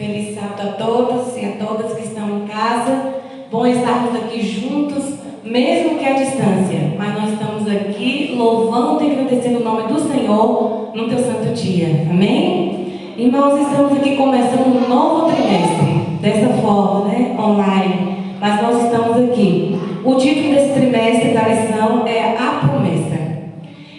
Feliz sábado a todos e a todas que estão em casa. Bom estarmos aqui juntos, mesmo que à distância. Mas nós estamos aqui louvando e agradecendo o nome do Senhor no teu santo dia. Amém? Irmãos, estamos aqui começando um novo trimestre. Dessa forma, né? Online. Mas nós estamos aqui. O título desse trimestre da lição é A Promessa.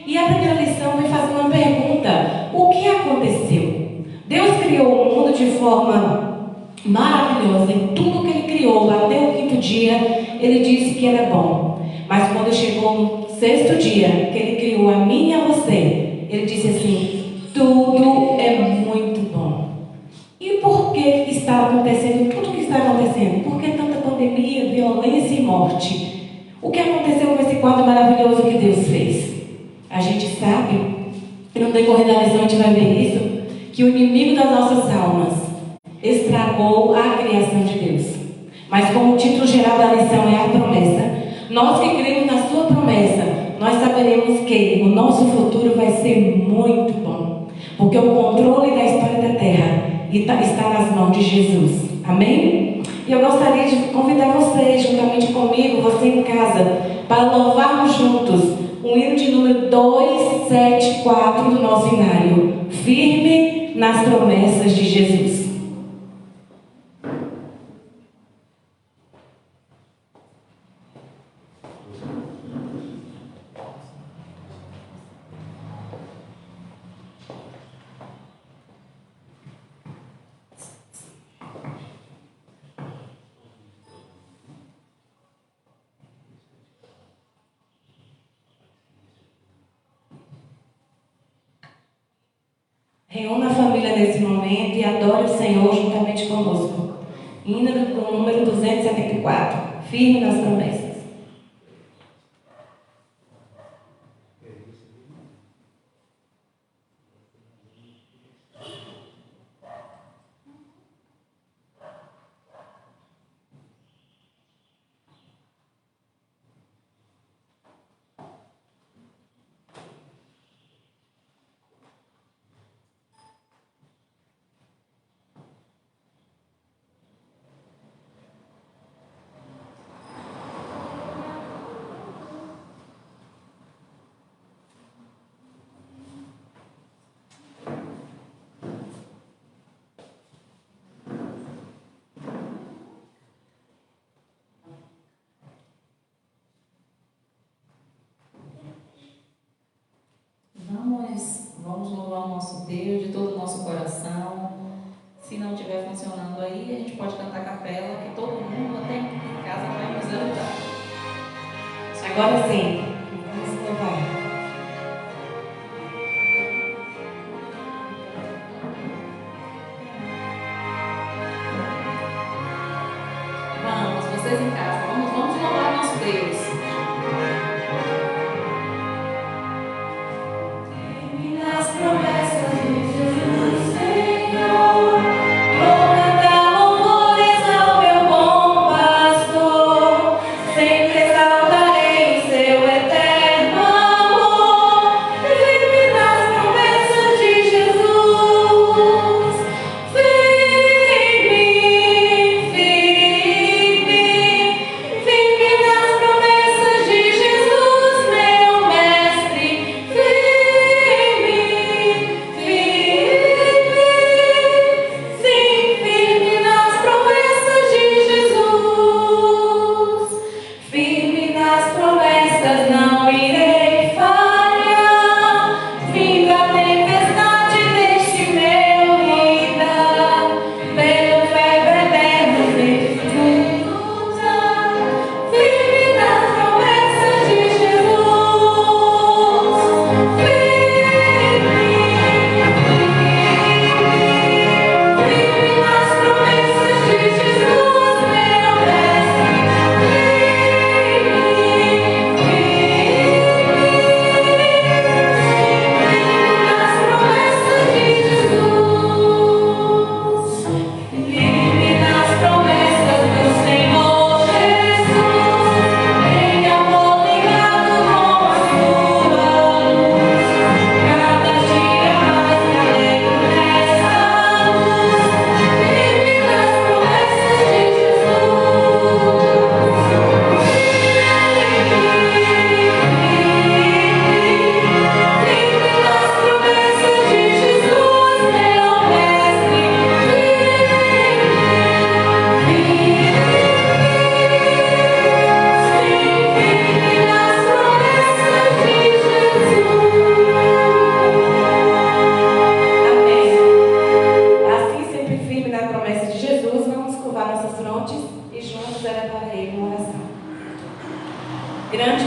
E a primeira lição vai fazer uma pergunta: o que aconteceu? Deus criou o mundo de forma maravilhosa, e tudo que Ele criou até o quinto dia, Ele disse que era bom. Mas quando chegou no sexto dia, que Ele criou a mim e a você, Ele disse assim: tudo é muito bom. E por que está acontecendo tudo o que está acontecendo? Por que tanta pandemia, violência e morte? O que aconteceu com esse quadro maravilhoso que Deus fez? A gente sabe, e no decorrer da lição a gente vai ver isso, que o inimigo das nossas almas estragou a criação de Deus. Mas como o título geral da lição é a promessa, nós que cremos na sua promessa, nós saberemos que o nosso futuro vai ser muito bom. Porque o controle da história da terra está nas mãos de Jesus. Amém? E eu gostaria de convidar vocês, juntamente comigo, você em casa, para louvarmos juntos o hino de número 274 do nosso hinário. Firme nas promessas de Jesus. Reúna a família nesse momento e adore o Senhor juntamente conosco. Hino do número 274. Firme nas promessas. Vamos louvar o nosso Deus de todo o nosso coração. Se não estiver funcionando aí, a gente pode cantar a capela, que todo mundo até em casa vai nos ajudar. Agora sim, vamos louvar. Vamos, vocês em casa, vamos louvar nosso Deus. Sempre exaltarei o seu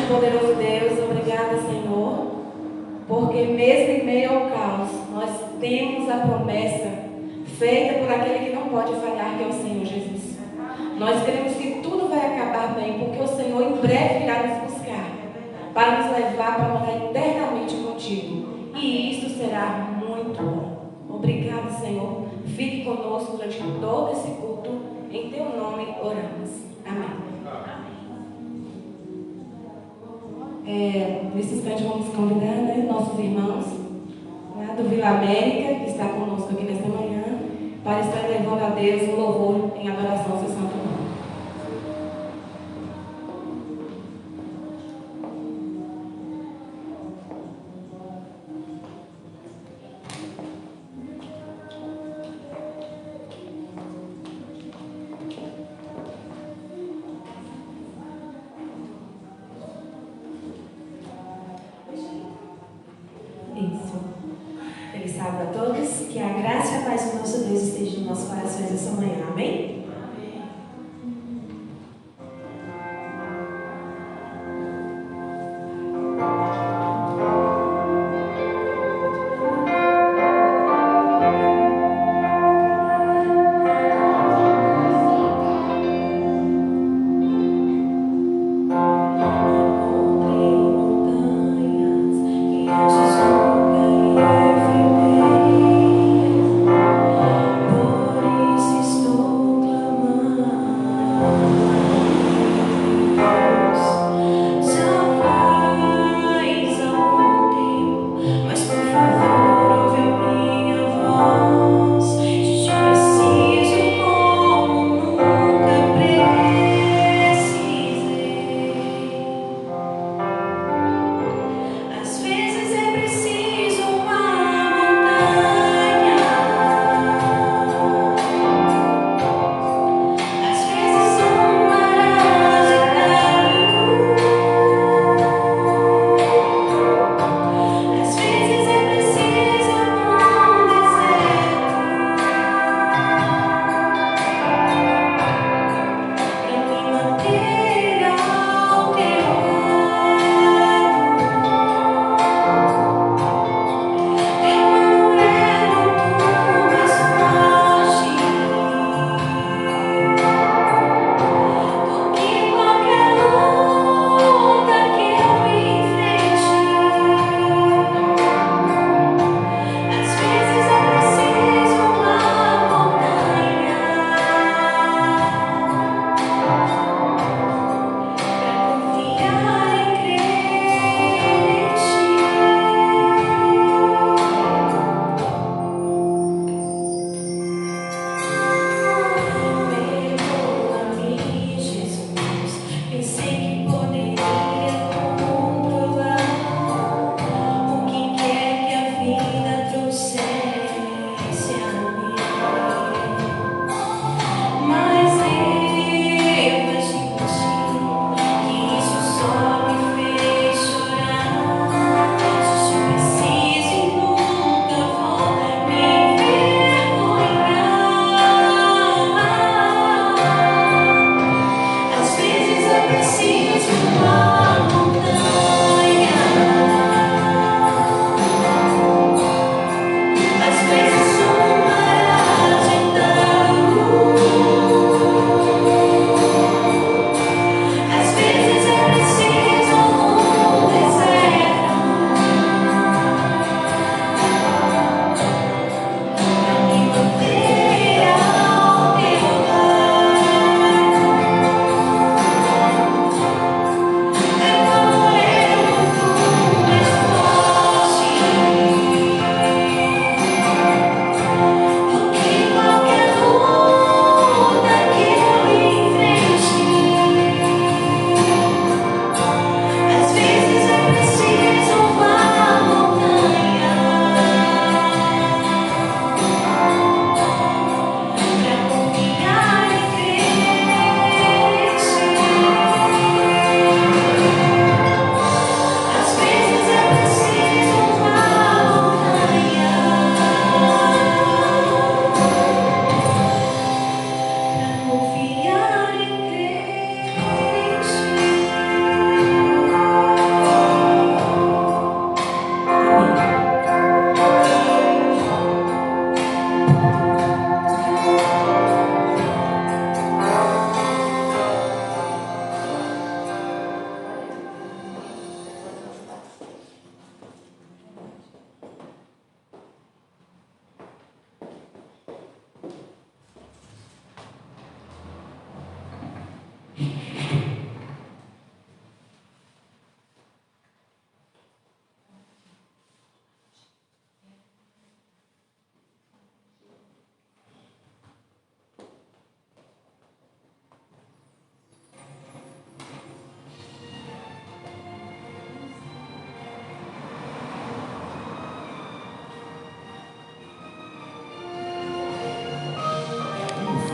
e poderoso Deus, obrigada, Senhor, porque mesmo em meio ao caos, nós temos a promessa feita por aquele que não pode falhar, que é o Senhor Jesus. Nós queremos que tudo vai acabar bem, porque o Senhor em breve irá nos buscar, para nos levar para morar eternamente contigo. E isso será muito bom. Obrigada, Senhor. Fique conosco durante todo esse culto. Em teu nome oramos. Amém. Nesse instante vamos convidar, nossos irmãos lá do Vila América, que está conosco aqui nesta manhã, para estar levando a Deus um louvor em adoração ao seu santo nome. Feliz sábado a todos. Que a graça e a paz do nosso Deus esteja em nossos corações essa manhã. Amém?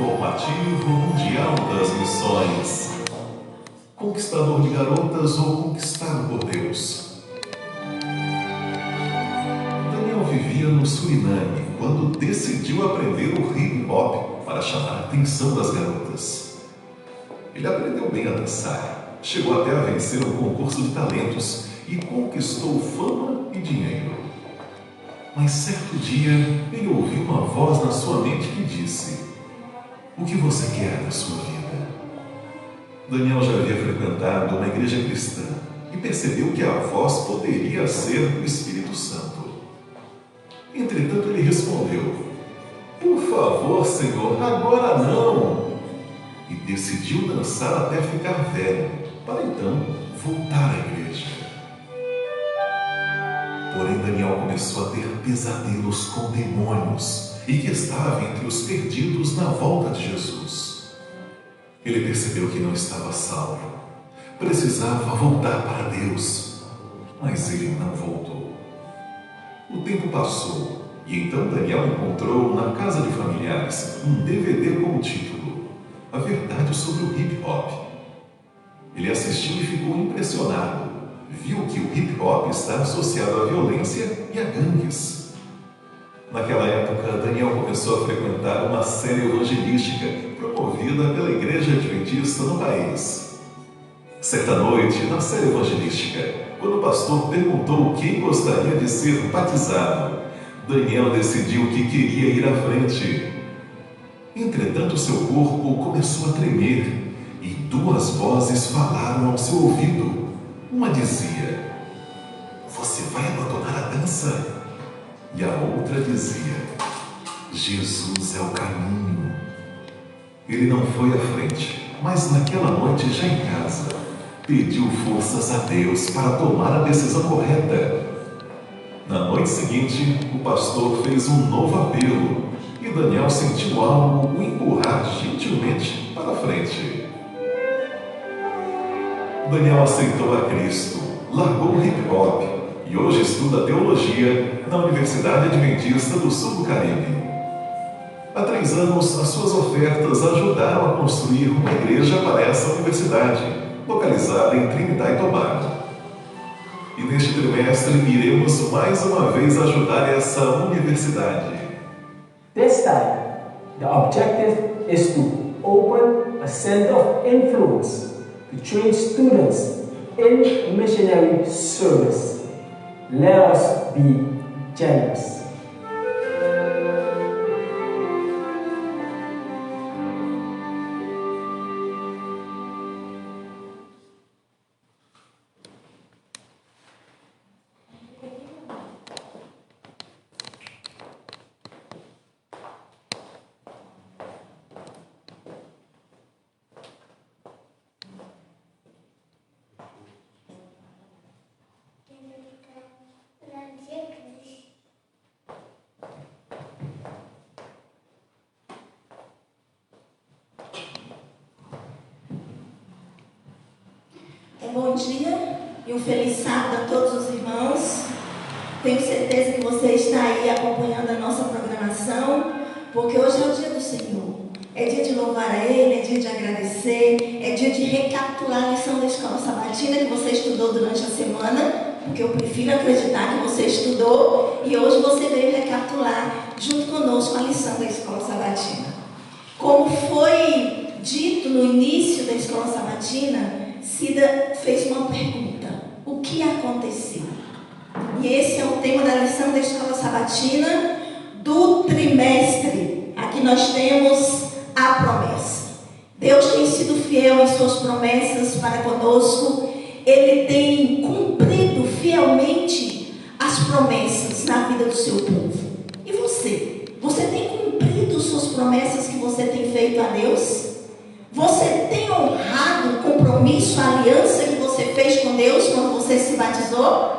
Informativo Mundial das Missões. Conquistador de garotas ou conquistado por Deus? Daniel vivia no Suriname quando decidiu aprender o hip hop para chamar a atenção das garotas. Ele aprendeu bem a dançar, chegou até a vencer um concurso de talentos e conquistou fama e dinheiro. Mas certo dia, ele ouviu uma voz na sua mente que disse: "O que você quer da sua vida?" Daniel já havia frequentado uma igreja cristã e percebeu que a voz poderia ser o Espírito Santo. Entretanto, ele respondeu: "Por favor, Senhor, agora não!" E decidiu dançar até ficar velho, para então voltar à igreja. Porém, Daniel começou a ter pesadelos com demônios e que estava entre os perdidos na volta de Jesus. Ele percebeu que não estava salvo, precisava voltar para Deus, mas ele não voltou. O tempo passou e então Daniel encontrou na casa de familiares um DVD com o título A Verdade sobre o Hip Hop. Ele assistiu e ficou impressionado. Viu que o hip hop está associado à violência e a gangues. Naquela época, Daniel começou a frequentar uma série evangelística promovida pela Igreja Adventista no país. Certa noite, na série evangelística, quando o pastor perguntou quem gostaria de ser batizado, Daniel decidiu que queria ir à frente. Entretanto, seu corpo começou a tremer e duas vozes falaram ao seu ouvido. Uma dizia: "Você vai abandonar a dança?" E a outra dizia: "Jesus é o caminho." Ele não foi à frente, mas naquela noite, já em casa, pediu forças a Deus para tomar a decisão correta. Na noite seguinte, o pastor fez um novo apelo e Daniel sentiu algo o empurrar gentilmente para a frente. Daniel aceitou a Cristo, largou o hip hop e hoje estuda teologia na Universidade Adventista do Sul do Caribe. Há 3 anos, as suas ofertas ajudaram a construir uma igreja para essa universidade, localizada em Trinidad e Tobago. E neste trimestre iremos mais uma vez ajudar essa universidade. This time, the objective is to open a center of influence to train students in missionary service. Let us be generous. Bom dia e um feliz sábado a todos os irmãos. Tenho certeza que você está aí acompanhando a nossa programação, porque hoje é o dia do Senhor. É dia de louvar a Ele, é dia de agradecer, é dia de recapitular a lição da Escola Sabatina que você estudou durante a semana, porque eu prefiro acreditar que você estudou e hoje você veio recapitular junto conosco a lição da Escola Sabatina. Como foi dito no início da Escola Sabatina, Cida fez uma pergunta: o que aconteceu? E esse é o tema da lição da Escola Sabatina do trimestre. Aqui nós temos a promessa. Deus tem sido fiel em suas promessas para conosco. Ele tem cumprido fielmente as promessas na vida do seu povo. E você? Você tem cumprido suas promessas que você tem feito a Deus? Você tem honrado o compromisso, a aliança que você fez com Deus quando você se batizou?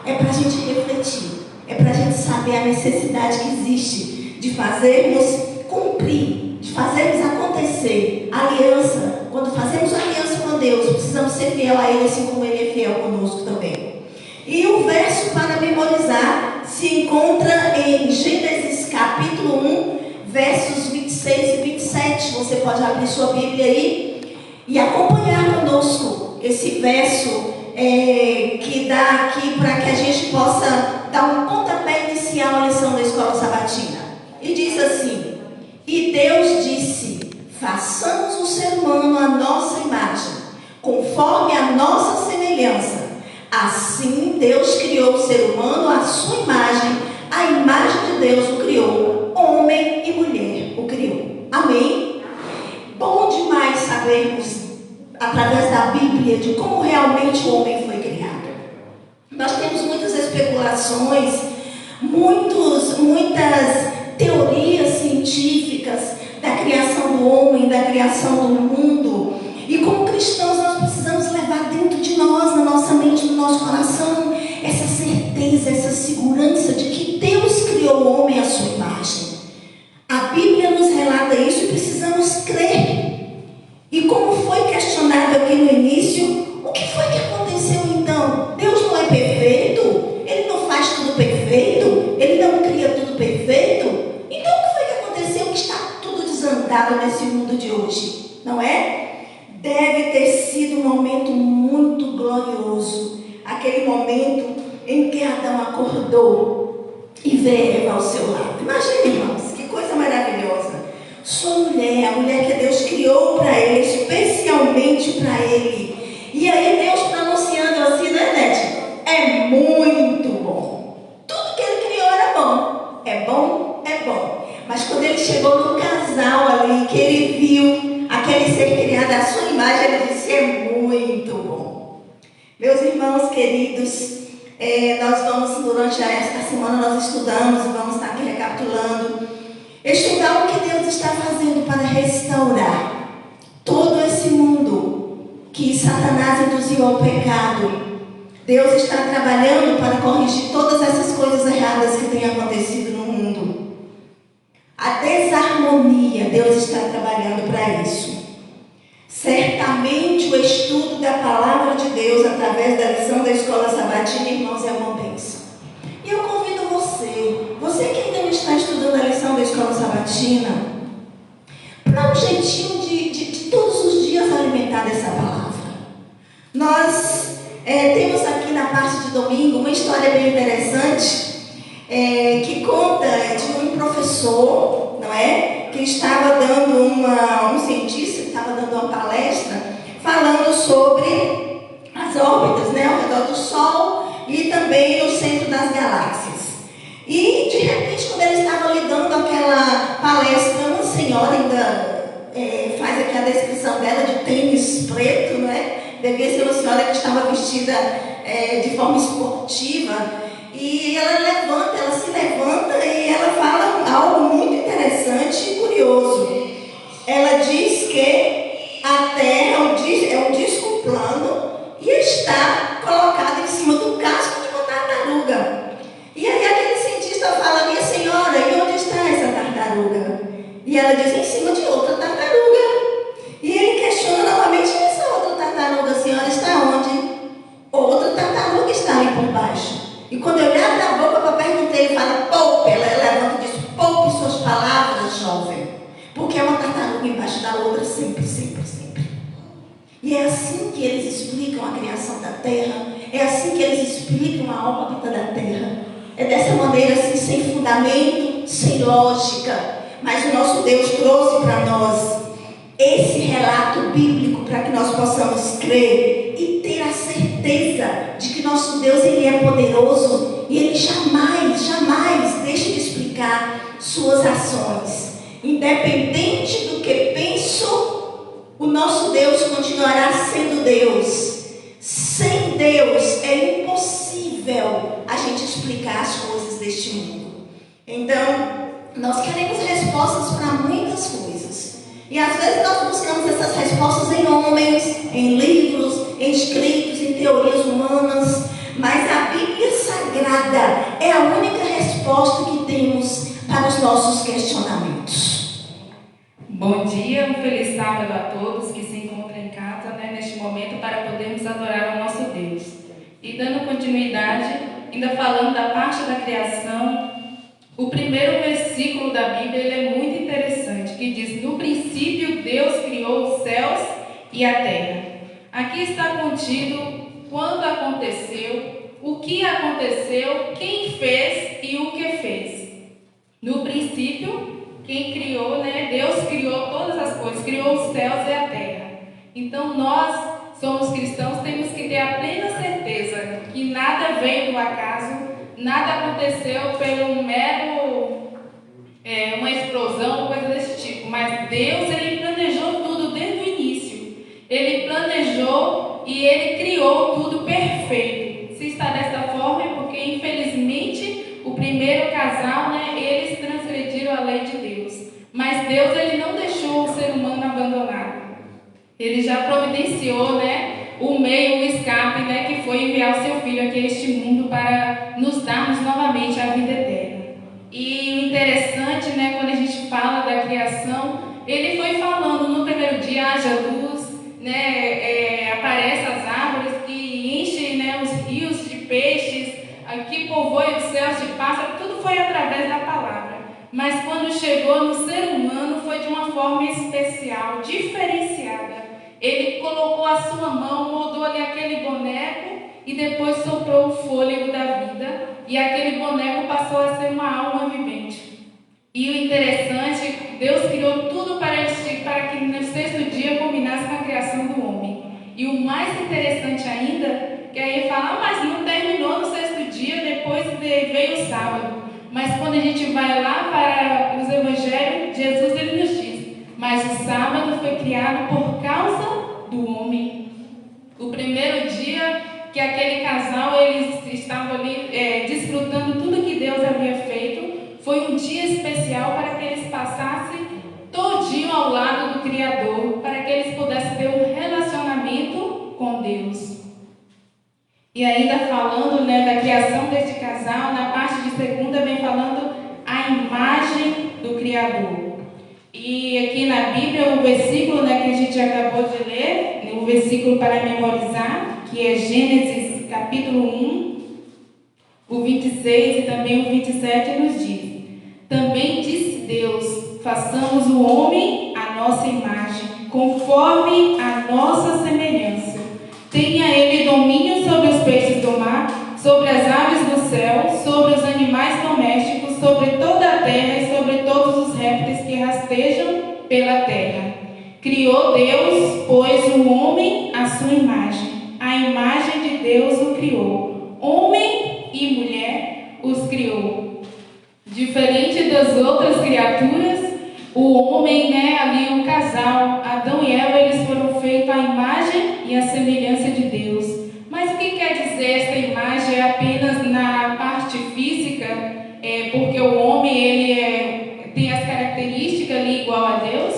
É para a gente refletir, é para a gente saber a necessidade que existe de fazermos cumprir, de fazermos acontecer a aliança. Quando fazemos aliança com Deus, precisamos ser fiel a Ele, assim como Ele é fiel conosco também. E o verso para memorizar se encontra em Gênesis capítulo 1, versos 26 e 27. Você pode abrir sua Bíblia aí e acompanhar conosco esse verso que dá aqui para que a gente possa dar um pontapé inicial à lição da escola sabatina. E diz assim: e Deus disse: façamos o ser humano à nossa imagem, conforme a nossa semelhança. Assim Deus criou o ser humano à sua imagem, a imagem de Deus o criou, homem e mulher o criou. Amém? Bom demais sabermos, através da Bíblia, de como realmente o homem foi criado. Nós temos muitas especulações, muitas teorias científicas da criação do homem, da criação do mundo. E como cristãos nós precisamos levar dentro de nós, na nossa mente, no nosso coração, essa certeza, essa segurança de que Deus criou o homem à sua imagem. A Bíblia nos relata isso e precisamos crer. E como foi questionado aqui no início, o que foi que aconteceu então? Deus não é perfeito? Ele não faz tudo perfeito? Ele não cria tudo perfeito? Então o que foi que aconteceu que está tudo desandado nesse mundo de hoje? Não é? Deve ter sido um momento muito glorioso. Aquele momento em que Adão acordou e vê Eva ao seu lado. Imagina, irmãos, que coisa maravilhosa. Sua mulher, a mulher que Deus criou para ele, especialmente para ele. E aí Deus pronunciando assim, né, Nete? É muito bom. Tudo que ele criou era bom. É bom, é bom. Mas quando ele chegou no casal ali, que ele viu aquele ser criado à sua imagem, ele disse: é muito bom. Meus irmãos queridos, nós vamos, durante esta semana, nós estudamos e vamos estar aqui recapitulando, estudar o que Deus está fazendo para restaurar todo esse mundo que Satanás induziu ao pecado. Deus está trabalhando para corrigir todas essas coisas erradas que têm acontecido no mundo. A desarmonia, Deus está trabalhando para isso. Certamente o estudo da palavra de Deus através da lição da escola sabatina, irmãos, é uma bênção. E eu convido você que ainda não está estudando a lição da escola sabatina, para um jeitinho de todos os dias alimentar dessa palavra. Nós temos aqui na parte de domingo uma história bem interessante, que conta de um professor, não é? Que estava dando um cientista que estava dando uma palestra falando sobre as órbitas, né, ao redor do Sol e também no centro das galáxias. E de repente, quando ele estava lhe dando aquela palestra, uma senhora ainda faz aqui a descrição dela de tênis preto, não é? Devia ser uma senhora que estava vestida de forma esportiva. E ela se levanta e ela fala algo muito interessante e curioso. Ela diz que a Terra é um disco plano e está colocada em cima do casco de uma tartaruga. E aí aquele cientista fala: minha senhora, e onde está essa tartaruga? E ela diz: em cima de outra tartaruga. E ele questiona novamente: essa outra tartaruga, a senhora, está onde? Outra tartaruga está ali por baixo. E quando eu olhar para a boca para perguntar, ele fala: poupe. Ela levanta e diz: poupe suas palavras, jovem. Porque é uma tartaruga embaixo da outra, sempre, sempre, sempre. E é assim que eles explicam a criação da Terra. É assim que eles explicam a órbita da Terra. É dessa maneira, assim, sem fundamento, sem lógica. Mas o nosso Deus trouxe para nós esse relato bíblico para que nós possamos crer e ter a certeza de que nosso Deus, ele é poderoso e ele jamais, jamais deixa de explicar suas ações. Independente do que penso, o nosso Deus continuará sendo Deus. Sem Deus é impossível a gente explicar as coisas deste mundo. Então, nós queremos respostas para muitas coisas. E às vezes nós buscamos essas respostas em homens, em livros, em escritos, em teorias humanas. Mas a Bíblia Sagrada é a única resposta que temos para os nossos questionamentos. Bom dia, um feliz sábado a todos que se encontram em casa, neste momento, para podermos adorar ao nosso Deus. E dando continuidade, ainda falando da parte da criação, O primeiro versículo da Bíblia ele é muito interessante, que diz: no princípio Deus criou os céus e a terra. Aqui está contido quando aconteceu, o que aconteceu, quem fez e o que fez. No princípio, quem criou, né? Deus criou todas as coisas, criou os céus e a terra. Então nós somos cristãos, temos que ter a plena certeza que nada veio do acaso, nada aconteceu pelo mero, uma explosão, coisa desse tipo. Mas Deus, Ele planejou tudo desde o início. Ele planejou e Ele criou tudo perfeito. Se está dessa forma é porque, infelizmente, o primeiro casal, né, eles transgrediram a lei de Deus. Mas Deus, Ele não deixou o ser humano abandonado. Ele já providenciou, né, o meio, o escape, né, que foi enviar o seu Filho aqui a este mundo para nos darmos novamente a vida eterna. E o interessante, né, quando a gente fala da criação, ele foi falando no primeiro dia, haja luz, né, aparecem as árvores que enchem, né, os rios de peixes, que povoam os céus de pássaros, tudo foi através da palavra. Mas quando chegou no ser humano, foi de uma forma especial, diferenciada. Ele colocou a sua mão, moldou ali aquele boneco e depois soprou o fôlego da vida. E aquele boneco passou a ser uma alma vivente. E o interessante, Deus criou tudo para que no sexto dia combinasse com a criação do homem. E o mais interessante ainda, que aí fala, mas não terminou no sexto dia, depois veio o sábado. Mas quando a gente vai lá para os evangelhos, Jesus ele nos diz, mas o sábado foi criado por causa do homem. O primeiro dia que aquele casal, eles estavam ali desfrutando tudo que Deus havia feito, foi um dia especial para que eles passassem todinho ao lado do Criador, para que eles pudessem ter um relacionamento com Deus. E ainda falando, né, da criação deste casal, na parte de segunda vem falando a imagem do Criador. E aqui na Bíblia, o versículo, né, que a gente acabou de ler, o versículo para memorizar, que é Gênesis capítulo 1, o 26 e também o 27 nos diz: também disse Deus, façamos o homem à nossa imagem, conforme a nossa semelhança. Tenha ele domínio sobre os peixes do mar, sobre as aves do céu, sobre os animais domésticos, sobre toda a terra e sobre todos os répteis que rastejam pela terra. Criou Deus, pois, o homem à sua imagem. A imagem de Deus o criou. Homem e mulher os criou. Diferente das outras criaturas, o homem, né, ali o casal, Adão e Eva, eles foram feitos à imagem e à semelhança de Deus. Mas o que quer dizer esta imagem? É apenas na parte física, porque o homem ele tem as características ali igual a Deus,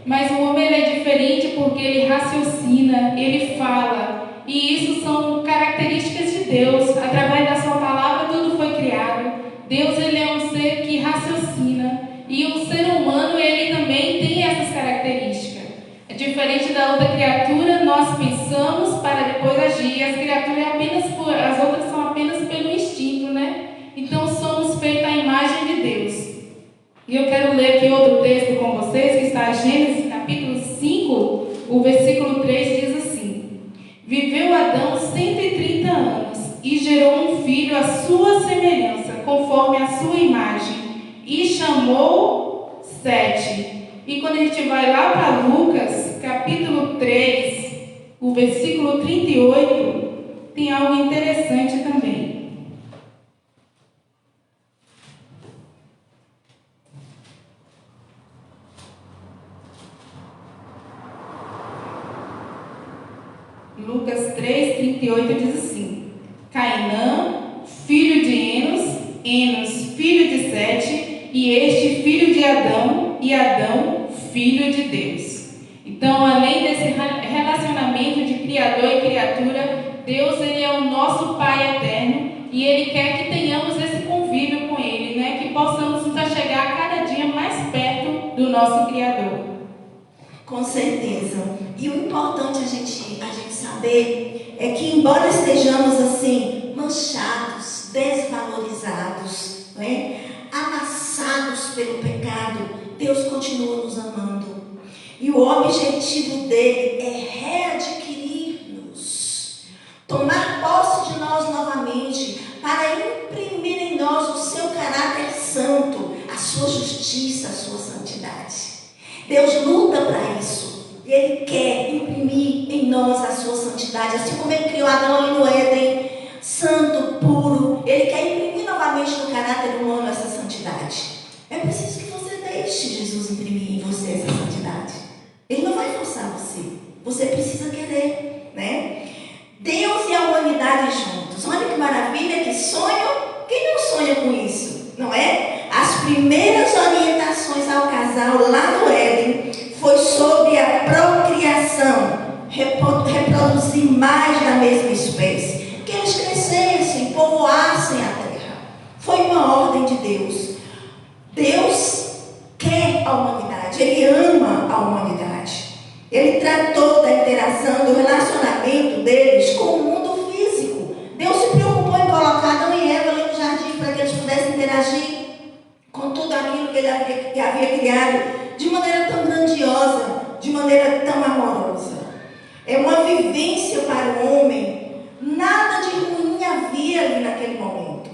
mas o homem ele é diferente porque ele raciocina, ele fala, e isso são características de Deus. Através da sua palavra tudo foi criado. Deus ele é um ser que raciocina, e o ser humano ele também tem essas características. É diferente da outra criatura, nós pensamos para depois agir. As criaturas as outras são apenas pelo instinto, né? Então somos feitos à imagem de Deus. E eu quero ler aqui outro texto com vocês, que está em Gênesis capítulo 5, o versículo 3 diz assim: viveu Adão 130 anos e gerou um filho à sua semelhança, conforme a sua imagem, e chamou Sete. E quando a gente vai lá para Lucas, capítulo 3, o versículo 38, tem algo interessante também. Lucas 3, 38 diz assim: Cainã, filho de Enos, Enos, filho de Sete, e este filho de Adão, e Adão, filho de Deus. Então, além desse relacionamento de criador e criatura, Deus ele é o nosso Pai eterno, e Ele quer que tenhamos esse convívio com Ele, né? Que possamos nos achegar cada dia mais perto do nosso Criador. Com certeza. E o importante a gente saber é que, embora estejamos assim, manchados, desvalorizados, né? amassados pelo pecado, Deus continua nos amando. E o objetivo dele é readquirir-nos, tomar posse de nós novamente, para imprimir em nós o seu caráter santo, a sua justiça, a sua santidade. Deus luta para isso. Ele quer imprimir em nós a sua santidade, assim como ele criou Adão ali no Éden, santo, puro. Ele quer imprimir novamente no caráter humano essa santidade. É preciso que você deixe Jesus imprimir em você essa santidade. Ele não vai forçar você. Você precisa querer, né? Deus e a humanidade juntos. Olha que maravilha, que sonho. Quem não sonha com isso? Não é? As primeiras orientações ao casal lá no Éden foi sobre a procriação, reproduzir mais da mesma espécie, que eles crescessem, povoassem a terra. Foi uma ordem de Deus. Deus quer a humanidade, Ele ama a humanidade. Ele tratou da interação, do relacionamento deles com o mundo físico. Deus se preocupou em colocar Adão e Eva ali no jardim para que eles pudessem interagir com tudo aquilo que Ele havia criado de maneira tão grandiosa, de maneira tão amorosa. É uma vivência para o homem. Nada de ruim havia ali naquele momento.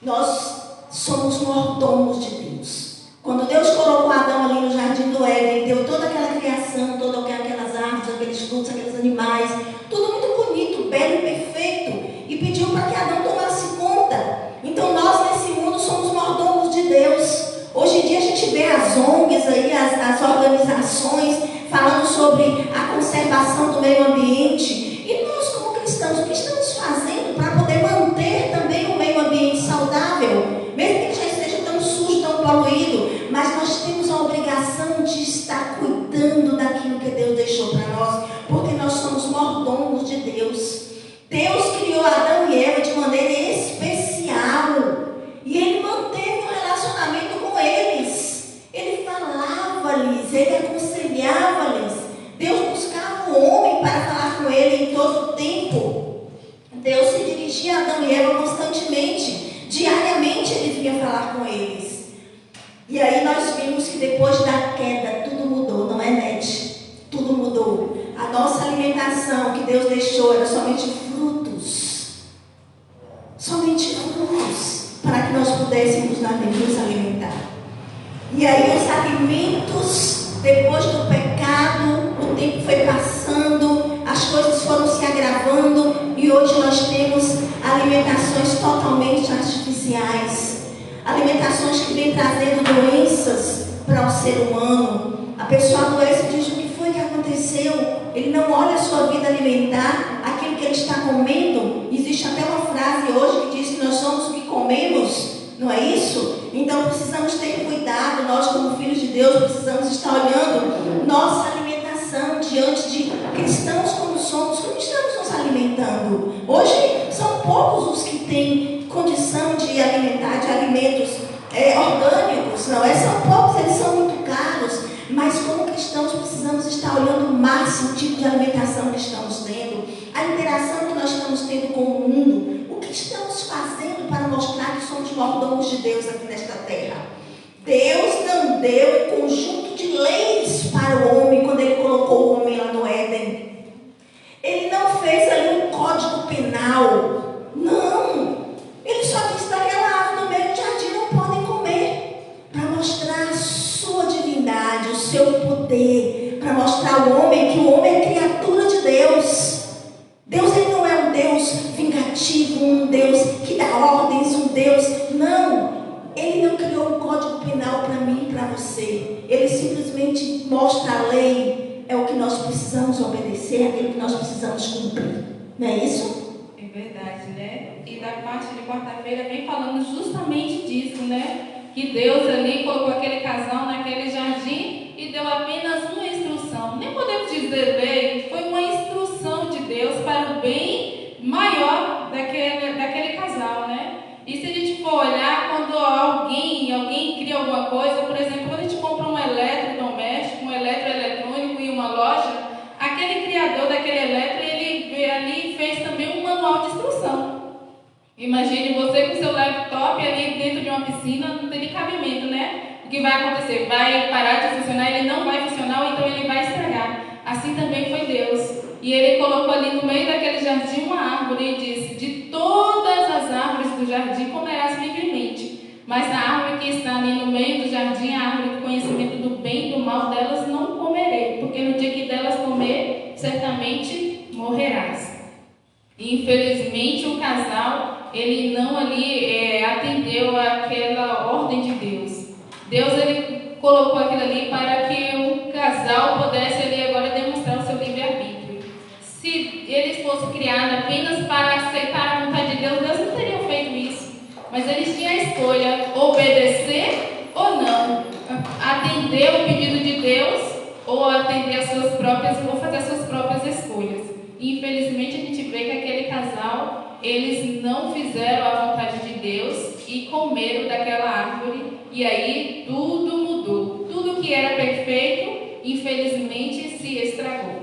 Nós somos mordomos de Deus. Quando Deus colocou Adão ali no jardim do Éden, deu toda aquela criação, todas aquelas árvores, aqueles frutos, aqueles animais, tudo muito bonito, belo e perfeito, e pediu para que Adão tomasse conta. Então nós nesse mundo somos mordomos de Deus. Hoje em dia a gente vê as ONGs aí, as organizações falando sobre a conservação do meio ambiente. E nós como cristãos, o que estamos fazendo para poder manter também o meio ambiente saudável? Mesmo que ele já esteja tão sujo, tão poluído, mas nós temos a obrigação de estar cuidando daquilo que Deus deixou para nós, porque nós somos mordomos de Deus. Deus criou Adão e Eva de maneira especial. E Ele manteve um relacionamento com eles. Ele falava-lhes, Ele aconselhava-lhes. Deus buscava o homem para falar com ele em todo o tempo. Deus se dirigia a Adão e Eva constantemente. Diariamente Ele vinha falar com eles. E aí nós vimos que depois da queda tudo mudou, não é, Nete? Tudo mudou. A nossa alimentação que Deus deixou era somente frutos. Somente frutos. Para que nós pudéssemos nos alimentar. E aí os alimentos, depois do pecado, o tempo foi passando, as coisas foram se agravando e hoje nós temos alimentações totalmente artificiais. Alimentações que vêm trazendo doenças para o ser humano. A pessoa adoece e diz: o que foi que aconteceu? Ele não olha a sua vida alimentar, aquilo que ele está comendo. Existe até uma frase hoje que diz que nós somos o que comemos, não é isso? Então precisamos ter cuidado, nós como filhos de Deus precisamos estar olhando nossa alimentação diante de cristãos como somos, como estamos nos alimentando. Hoje são poucos os que têm condição de alimentar, de alimentos orgânicos, não é? São poucos, eles são muito caros. Mas como cristãos precisamos estar olhando o máximo tipo de alimentação que estamos tendo, a interação que nós estamos tendo com o mundo, o que estamos fazendo para mostrar que somos mordomos de Deus aqui nesta terra. Deus não deu um conjunto de leis para o homem quando Ele colocou o homem lá no Éden. Ele não fez ali um código penal. Não. Ele só disse: daquela árvore no meio do jardim não podem comer, para mostrar a sua divindade, o seu poder, para mostrar ao homem que o homem é criatura de Deus. Deus, Ele não é um Deus vingativo, um Deus que dá ordens, um Deus... Não, Ele não criou um código penal para mim e para você. Ele simplesmente mostra a lei, é o que nós precisamos obedecer, é aquilo que nós precisamos cumprir. Não é isso? É verdade, né? E da parte de quarta-feira vem falando justamente disso, né? Que Deus ali colocou aquele casal naquele jardim e deu apenas uma instrução. Nem podemos dizer lei, foi uma instrução de Deus para o bem maior daquele casal, né? E se a gente for olhar, quando alguém cria alguma coisa, por exemplo, quando a gente compra um eletrodoméstico, um eletroeletrônico em uma loja, aquele criador daquele eletro, ele ali fez também um manual de instrução. Imagine você com seu laptop ali dentro de uma piscina, não ali no meio daquele jardim uma árvore e disse: de todas as árvores do jardim comerás livremente, mas a árvore que está ali no meio do jardim, a árvore do conhecimento do bem e do mal, delas não comerei, porque no dia que delas comer, certamente morrerás. E infelizmente o casal, ele não ali atendeu àquela ordem de Deus. Deus, ele colocou aquilo ali para que o casal pudesse ali agora demonstrar o seu livre-arbítrio. Se eles fossem criados apenas para aceitar a vontade de Deus, Deus não teria feito isso. Mas eles tinham a escolha, obedecer ou não, atender o pedido de Deus ou atender as suas próprias, ou fazer as suas próprias escolhas. E infelizmente a gente vê que aquele casal, eles não fizeram a vontade de Deus e comeram daquela árvore, e aí tudo mudou. Tudo que era perfeito, infelizmente, se estragou.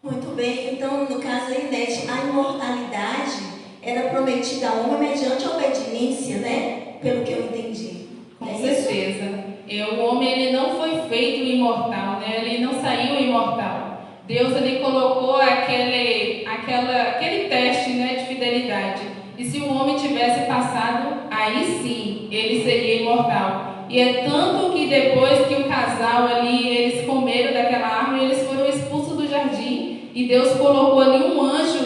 Muito bem, então no caso aí, Inete, a imortalidade era prometida ao homem mediante a obediência, né? Pelo que eu entendi. Com certeza. O homem, ele não foi feito imortal, né? Ele não saiu imortal. Deus, ele colocou aquele teste, né, de fidelidade. E se o homem tivesse passado, aí sim, ele seria imortal. E é tanto que depois que o casal ali, eles comeram daquela árvore, eles foram expulsos do jardim. E Deus colocou ali um anjo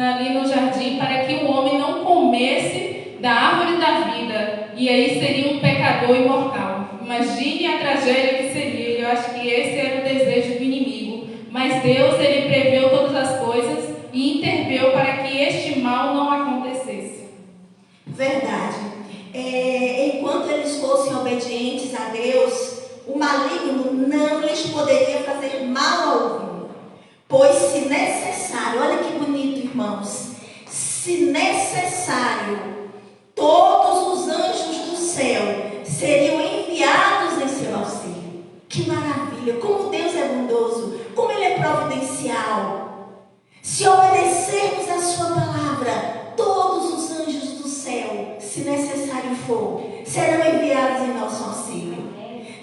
ali no jardim para que o homem não comesse da árvore da vida. E aí seria um pecador imortal. Imagine a tragédia que seria. Eu acho que esse era o desejo do inimigo. Mas Deus, ele preveu todas as coisas e interveio para que este mal não acontecesse. Verdade. Enquanto eles fossem obedientes a Deus, o maligno não lhes poderia fazer mal algum. Pois se necessário, olha que bonito, irmãos, se necessário, todos os anjos do céu seriam enviados em seu auxílio. Que maravilha, como Deus é bondoso, como Ele é providencial. Se obedecermos a sua palavra, todos os anjos do céu, se necessário for, serão enviados em nosso auxílio.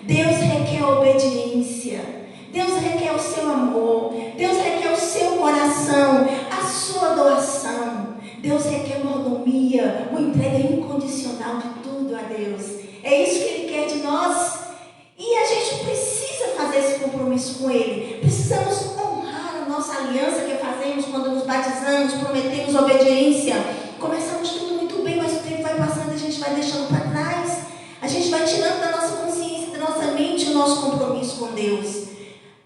Deus requer obediência, Deus requer o seu amor, Deus requer o seu coração, a sua doação. Deus requer mordomia, uma entrega incondicional de tudo a Deus. É isso que Ele quer de nós. E a gente precisa fazer esse compromisso com Ele. Precisamos honrar a nossa aliança que fazemos quando nos batizamos, prometemos obediência. Começamos tudo muito bem, mas o tempo vai passando e a gente vai deixando para trás. A gente vai tirando da nossa consciência, da nossa mente o nosso compromisso com Deus.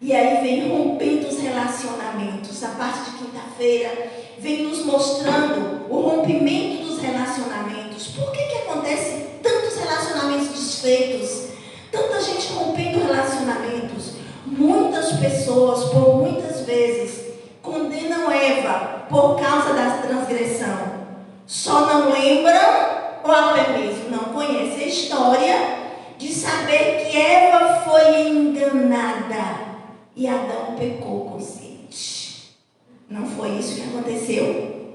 E aí vem rompendo os relacionamentos. A parte de quinta-feira vem nos mostrando o rompimento dos relacionamentos. Por que acontece tantos relacionamentos desfeitos? Tanta gente rompendo relacionamentos. Muitas pessoas, por muitas vezes, condenam Eva por causa da transgressão. Só não lembram, ou até mesmo não conhecem a história de saber que Eva foi enganada e Adão pecou consciente. Não foi isso que aconteceu.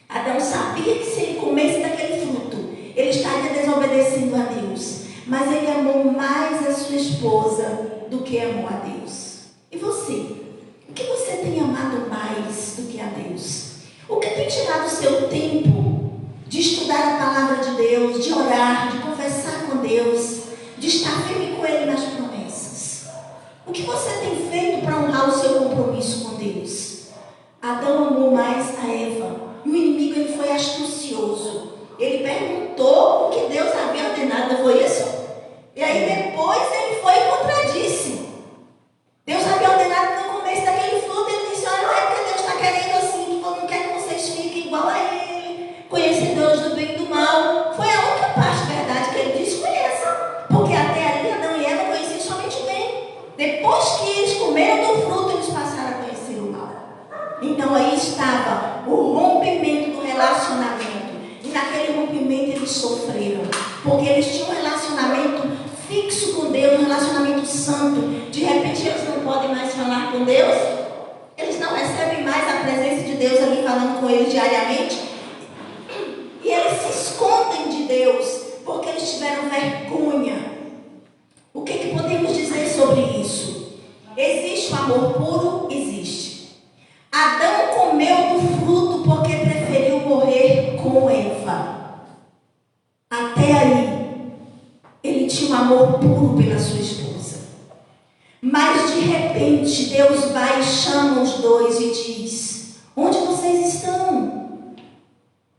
Adão sabia que se ele comesse daquele fruto, ele estaria desobedecendo a Deus. Mas ele amou mais a sua esposa do que amou a Deus. E você? O que você tem amado mais do que a Deus? O que tem tirado o seu tempo de estudar a palavra de Deus, de orar, de conversar com Deus, de estar firme com Ele nas promessas? O que você tem feito para honrar o seu compromisso com Deus? Adão amou mais a Eva. E o inimigo, ele foi astucioso. Ele perguntou o que Deus havia ordenado, não foi isso? E aí depois ele foi e contradisse. Deus havia ordenado que não comesse daquele fruto. Ele disse: olha, não é porque Deus está querendo assim, que não quer que vocês fiquem igual a Ele, conhecedores do bem e do mal. Foi a única parte verdade que ele disse, foi essa. Porque até ali Adão e Eva conheciam somente o bem. Depois que eles comeram do fruto, eles passaram a conhecer o mal. Então aí estava o rompimento do relacionamento. E naquele rompimento eles sofreram. Porque eles tinham um relacionamento fixo com Deus, um relacionamento santo. De repente eles não podem mais falar com Deus. Eles não recebem mais a presença de Deus ali falando com eles diariamente. E eles se escondem de Deus porque eles tiveram vergonha. O que podemos dizer sobre isso? Existe o amor puro? Existe. Mas de repente Deus vai e chama os dois e diz: onde vocês estão?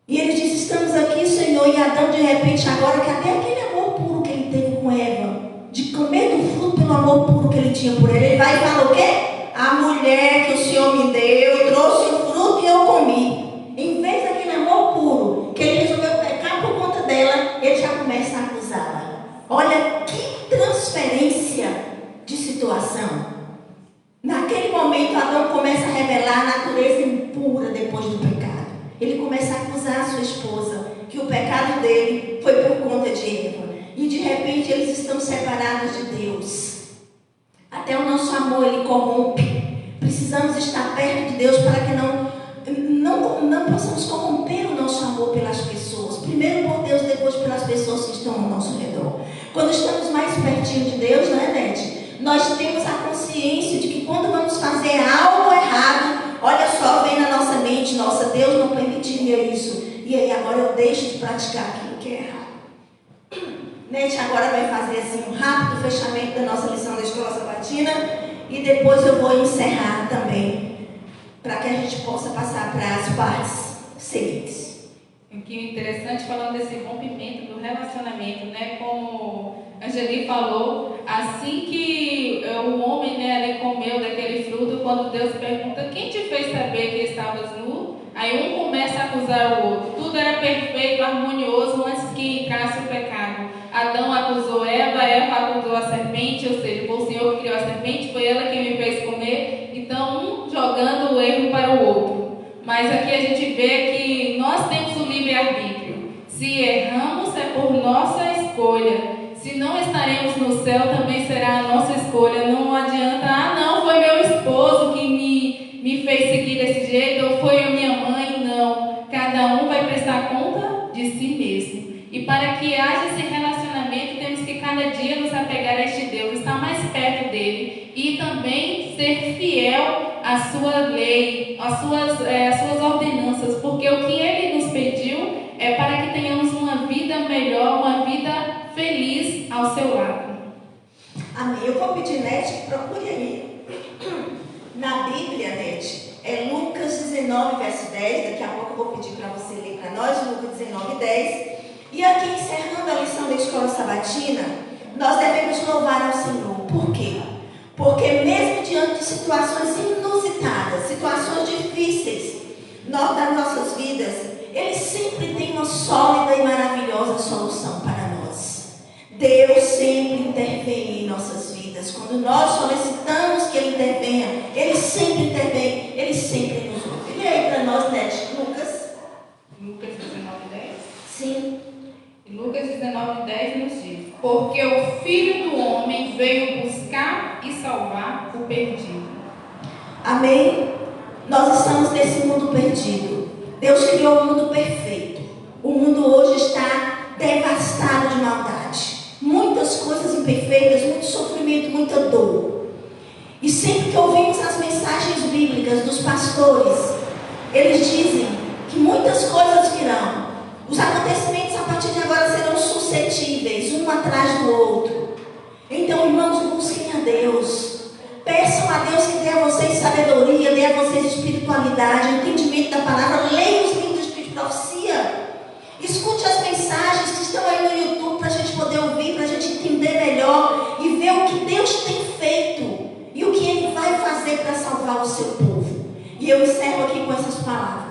E ele diz: estamos aqui, Senhor. E Adão, de repente, agora, cadê aquele amor puro que ele teve com Eva? De comer do fruto pelo amor puro que ele tinha por ele. Ele vai e fala o quê? A mulher que o Senhor me deu, trouxe o fruto e eu comi. Em vez daquele amor puro, que ele resolveu pecar por conta dela, ele já começa a acusá-la. Olha que transferência de situação. Naquele momento, Adão começa a revelar a natureza impura depois do pecado. Ele começa a acusar a sua esposa, que o pecado dele foi por conta de Eva. E de repente eles estão separados de Deus. Até o nosso amor ele corrompe. Precisamos estar perto de Deus para que não possamos corromper o nosso amor pelas pessoas. Primeiro por Deus, depois pelas pessoas que estão ao nosso redor. Quando estamos mais pertinho de Deus, não é, Nete? Nós temos a consciência de que quando vamos fazer algo errado, olha só, vem na nossa mente: nossa, Deus não permitiria isso. E aí agora eu deixo de praticar aquilo que é errado. Nete agora vai fazer assim um rápido fechamento da nossa lição da Escola Sabatina. E depois eu vou encerrar também, para que a gente possa passar para as partes seguintes. O que é interessante, falando desse rompimento do relacionamento, né? Como a Angeli falou, assim que o homem, né, ele comeu daquele fruto, quando Deus pergunta: quem te fez saber que estavas nu? Aí um começa a acusar o outro. Tudo era perfeito, harmonioso antes que entrasse o pecado. Adão acusou Eva acusou a serpente, ou seja, foi o Senhor que criou a serpente, foi ela que me fez comer. Então, um jogando o erro para o outro. Mas aqui a gente vê que nós temos o livre-arbítrio. Se erramos, é por nossa escolha. Se não estaremos no céu, também será a nossa escolha. Não adianta: não, foi meu esposo que me fez seguir desse jeito, ou foi a minha mãe. Não. Cada um vai prestar conta de si mesmo. E para que haja esse relacionamento, temos que cada dia nos apegar a este Deus, estar mais perto dele e também ser fiel à sua lei, às suas ordenanças, porque o que ele nos pediu é para que tenhamos uma vida melhor, uma vida feliz ao seu lado. Amém. Eu vou pedir, Nete, procure aí. Na Bíblia, Nete, é Lucas 19, verso 10. Daqui a pouco eu vou pedir para você ler para nós, Lucas 19, 10. E aqui, encerrando a lição da Escola Sabatina, nós devemos louvar ao Senhor. Por quê? Porque mesmo diante de situações inusitadas, situações difíceis das nossas vidas, Ele sempre tem uma sólida e maravilhosa solução para nós. Deus sempre intervém em nossas vidas. Quando nós solicitamos que Ele intervenha, Ele sempre intervém, Ele sempre nos ouve. E aí para nós, Nete, Lucas 19, 10? Sim. Lucas 19, 10 nos diz: porque o Filho do Homem veio buscar e salvar o perdido. Amém? Nós estamos nesse mundo perdido. Deus criou um mundo perfeito. O mundo hoje está devastado de maldade. Muitas coisas imperfeitas, muito sofrimento, muita dor. E sempre que ouvimos as mensagens bíblicas dos pastores, eles dizem que muitas coisas virão. Os acontecimentos a partir de agora serão suscetíveis, um atrás do outro. Então, irmãos, busquem a Deus. Peçam a Deus que dê a vocês sabedoria, dê a vocês espiritualidade, entendimento da palavra. Leiam os livros de profecia. Escute as mensagens que estão aí no YouTube para a gente poder ouvir, para a gente entender melhor e ver o que Deus tem feito e o que Ele vai fazer para salvar o seu povo. E eu encerro aqui com essas palavras.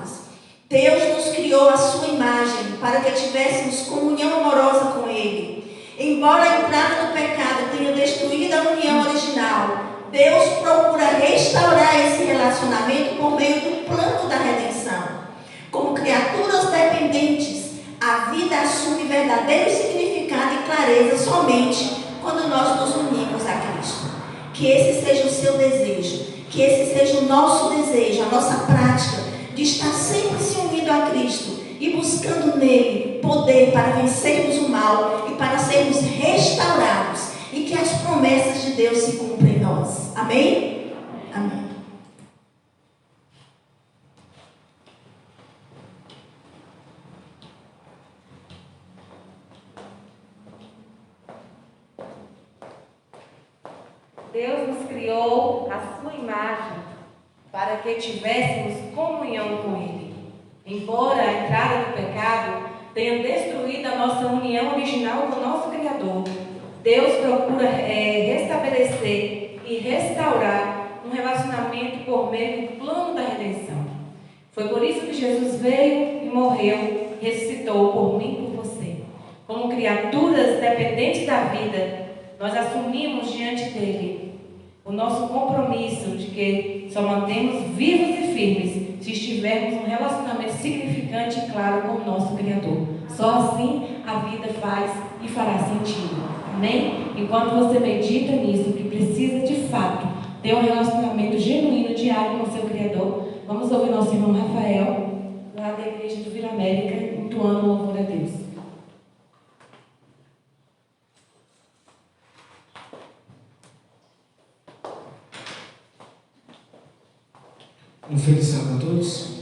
Deus nos criou a sua imagem para que tivéssemos comunhão amorosa com Ele. Embora a entrada do pecado tenha destruído a união original, Deus procura restaurar esse relacionamento por meio do plano da redenção. Como criaturas dependentes, a vida assume verdadeiro significado e clareza somente quando nós nos unimos a Cristo. Que esse seja o seu desejo, que esse seja o nosso desejo, a nossa prática de estar sempre se unindo a Cristo e buscando nele poder para vencermos o mal e para sermos restaurados e que as promessas de Deus se cumpram em nós. Amém? Amém. Deus nos criou à sua imagem para que tivéssemos comunhão com Ele. Embora a entrada do pecado tenha destruído a nossa união original com o nosso Criador, Deus procura restabelecer e restaurar um relacionamento por meio do plano da redenção. Foi por isso que Jesus veio e morreu, ressuscitou por mim e por você. Como criaturas dependentes da vida, nós assumimos diante dele o nosso compromisso de que só mantemos vivos e firmes se estivermos um relacionamento significante e claro com o nosso Criador. Só assim a vida faz e fará sentido. Amém? Enquanto você medita nisso, que precisa de fato ter um relacionamento genuíno, diário com o seu Criador, vamos ouvir nosso irmão Rafael, lá da Igreja do Vila América, entoando louvor a Deus. Um feliz sábado a todos.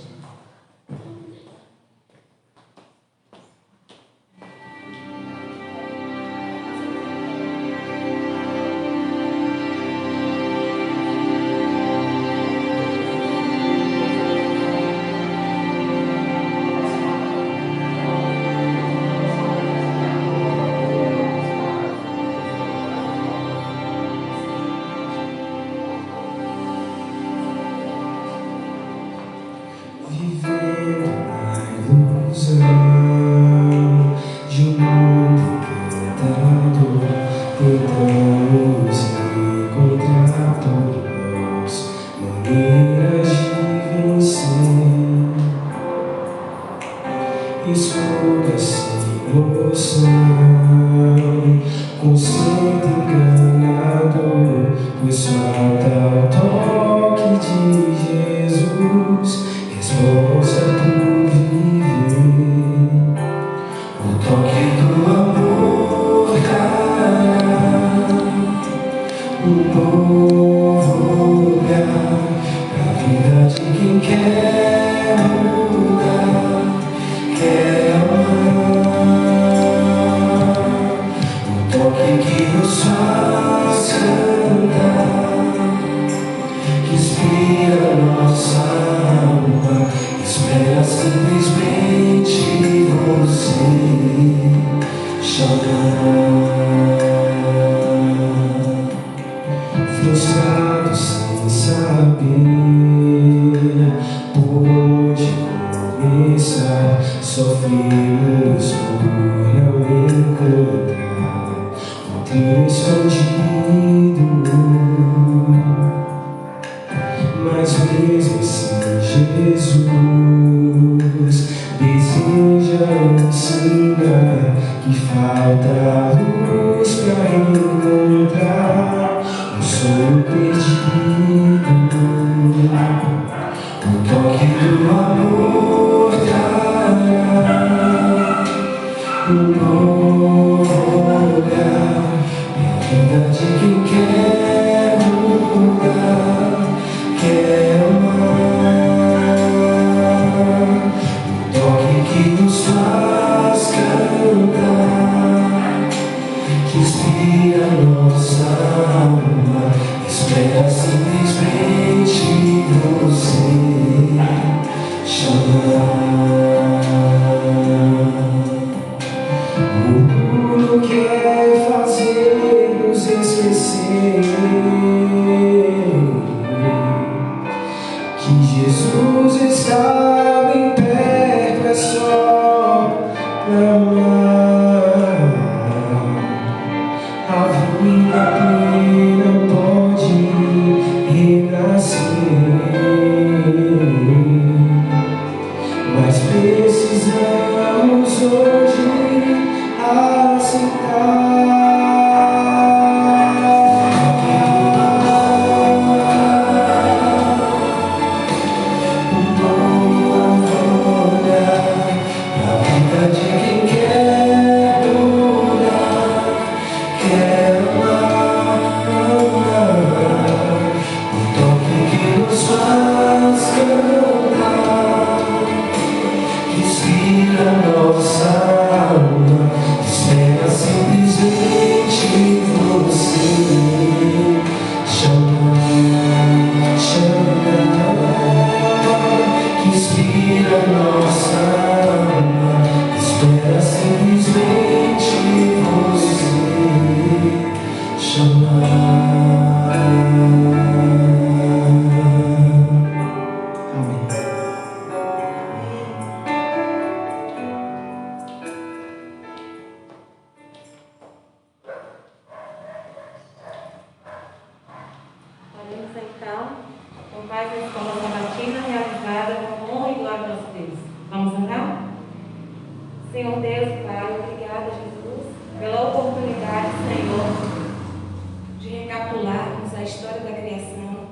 Espera simplesmente você chamar. da escola sabatina realizada com honra e glória a nosso Deus. Vamos orar? Senhor Deus, Pai, obrigada, Jesus, pela oportunidade, Senhor, de recapitularmos a história da criação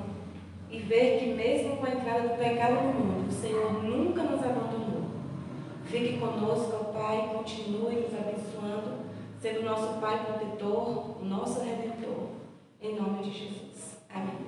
e ver que mesmo com a entrada do pecado no mundo, o Senhor nunca nos abandonou. Fique conosco, ó Pai, continue nos abençoando, sendo nosso Pai protetor, nosso Redentor. Em nome de Jesus. Amém.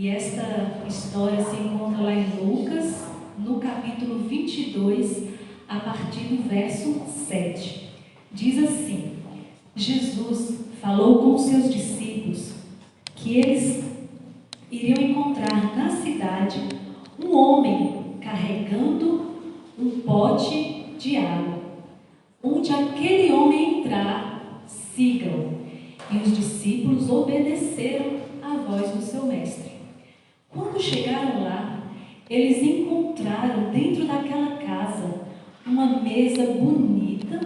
E esta história se encontra lá em Lucas, no capítulo 22, a partir do verso 7. Diz assim: Jesus falou com os seus discípulos que eles iriam encontrar na cidade um homem carregando um pote de água. Onde aquele homem entrar, sigam. E os discípulos obedeceram à voz do seu mestre. Quando chegaram lá, eles encontraram dentro daquela casa uma mesa bonita,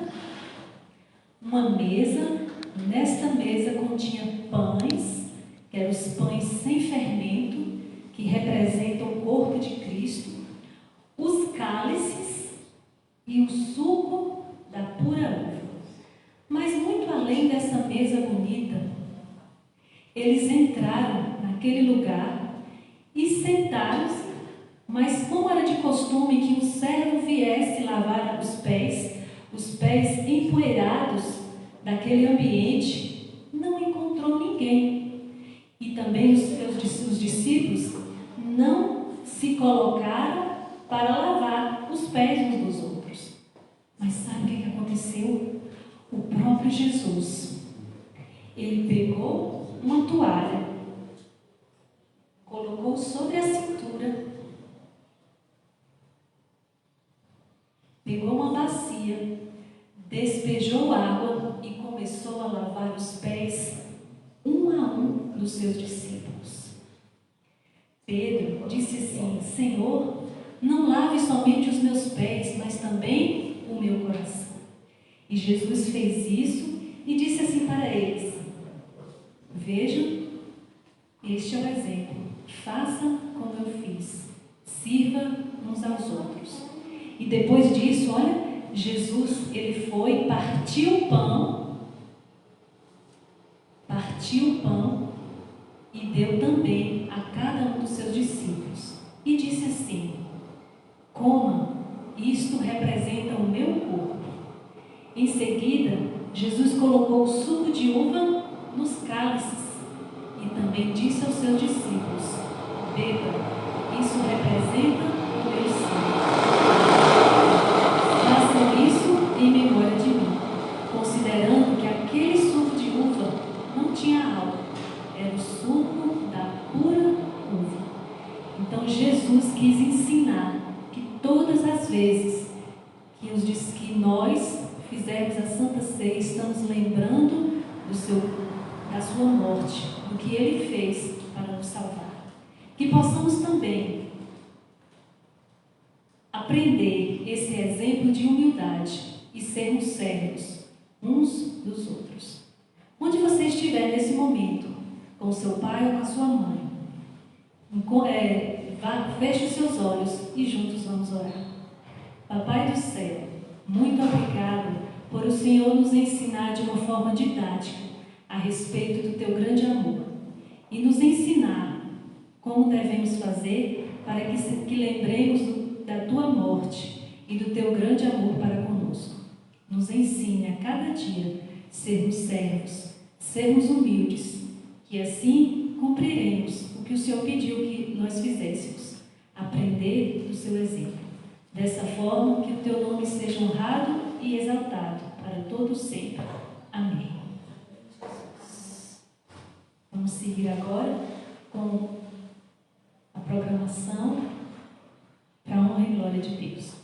uma mesa, nesta mesa continha pães, que eram os pães sem fermento, que representam o corpo de Cristo, os cálices e o suco da pura uva. Mas muito além dessa mesa bonita, eles entraram naquele lugar e sentaram-se, mas como era de costume que um servo viesse lavar os pés empoeirados daquele ambiente, não encontrou ninguém. E também os discípulos não se colocaram para lavar os pés uns dos outros. Mas sabe o que aconteceu? O próprio Jesus, ele pegou uma toalha, colocou sobre a cintura, pegou uma bacia, despejou água e começou a lavar os pés um a um dos seus discípulos. Pedro disse assim: Senhor, não lave somente os meus pés, mas também o meu coração. E Jesus fez isso e disse assim para eles: Vejam, este é o exemplo. Faça como eu fiz. Sirva uns aos outros. E depois disso, olha, Jesus, ele foi, partiu o pão e deu também a cada um dos seus discípulos. E disse assim: Coma, isto representa o meu corpo. Em seguida, Jesus colocou o suco de uva nos cálices e também disse aos seus discípulos: Beba, isso representa o meu sangue. Façam isso em memória de mim, considerando que aquele suco de uva não tinha álcool, era o suco da pura uva. Então Jesus quis ensinar que todas as vezes que nós fizermos a Santa Ceia, estamos lembrando da sua morte, do que Ele fez para nos salvar. Que possamos também aprender esse exemplo de humildade e sermos servos uns dos outros. Onde você estiver nesse momento, com seu pai ou com a sua mãe, feche os seus olhos e juntos vamos orar. Papai do céu, muito obrigado por o Senhor nos ensinar de uma forma didática a respeito do teu grande amor e nos ensinar como devemos fazer para que lembremos da tua morte e do teu grande amor para conosco. Nos ensine a cada dia sermos servos, sermos humildes, que assim cumpriremos o que o Senhor pediu que nós fizéssemos, aprender do seu exemplo. Dessa forma, que o teu nome seja honrado e exaltado para todo sempre. Amém. Vamos seguir agora com a programação para a honra e glória de Deus.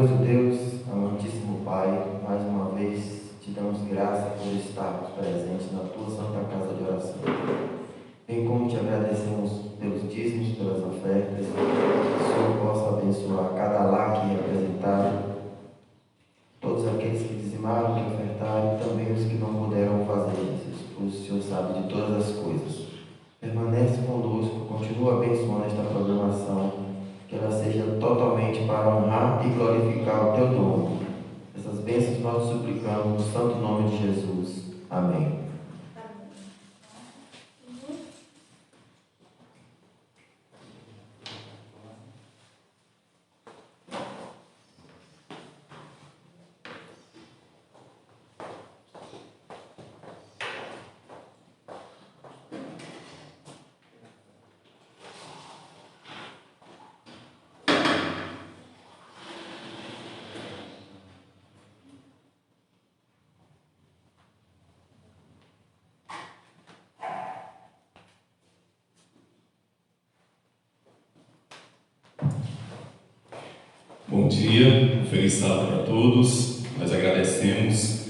Glorioso Deus, amantíssimo Pai, mais uma vez te damos graça por estarmos presentes na tua santa casa de oração. Bem como te agradecemos pelos dízimos, pelas ofertas, que o Senhor possa abençoar cada lar que apresentaram, todos aqueles que dizimaram, que ofertaram, e também os que não puderam fazer, Jesus, pois o Senhor sabe de todas as coisas. Permanece conosco, continua abençoando esta programação, que ela seja totalmente para honrar e glorificar o teu nome. Essas bênçãos nós suplicamos no santo nome de Jesus. Amém. Bom dia, feliz sábado para todos. Nós agradecemos,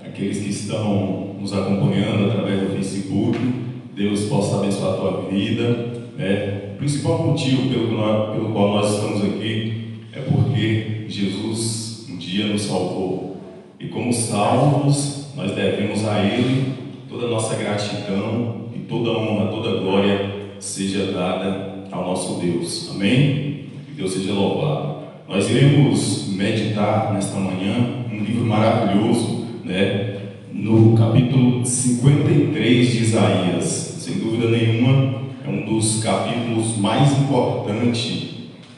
aqueles que estão nos acompanhando através do Facebook. Deus possa abençoar a tua vida. O principal motivo pelo qual nós estamos aqui é porque Jesus um dia nos salvou. E como salvos, nós devemos a Ele toda a nossa gratidão e toda a honra, toda a glória seja dada ao nosso Deus. Amém? Que Deus seja louvado. Nós iremos meditar nesta manhã um livro maravilhoso, no capítulo 53 de Isaías. Sem dúvida nenhuma, é um dos capítulos mais importantes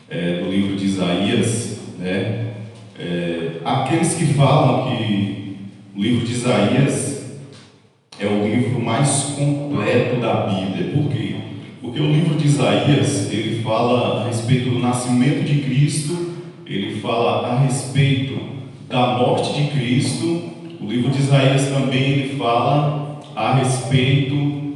do livro de Isaías. Aqueles que falam que o livro de Isaías é o livro mais completo da Bíblia. Por quê? Porque o livro de Isaías, ele fala a respeito do nascimento de Cristo, ele fala a respeito da morte de Cristo. O livro de Isaías também ele fala a respeito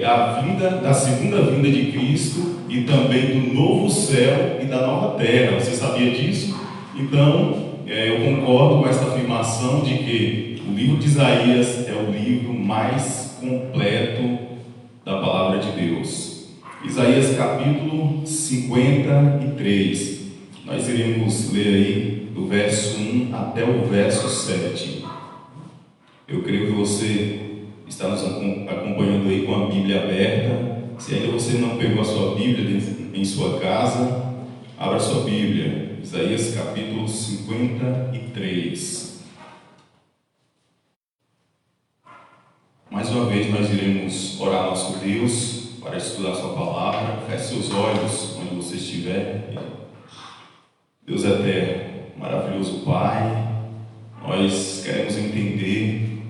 da segunda vinda de Cristo e também do novo céu e da nova terra. Você sabia disso? Então, eu concordo com essa afirmação de que o livro de Isaías é o livro mais completo da palavra de Deus. Isaías capítulo 53. Nós iremos ler aí do verso 1 até o verso 7. Eu creio que você está nos acompanhando aí com a Bíblia aberta. Se ainda você não pegou a sua Bíblia em sua casa, abra sua Bíblia. Isaías capítulo 53. Mais uma vez nós iremos orar ao nosso Deus para estudar sua palavra. Feche seus olhos onde você estiver. Deus eterno, maravilhoso Pai, nós queremos entender,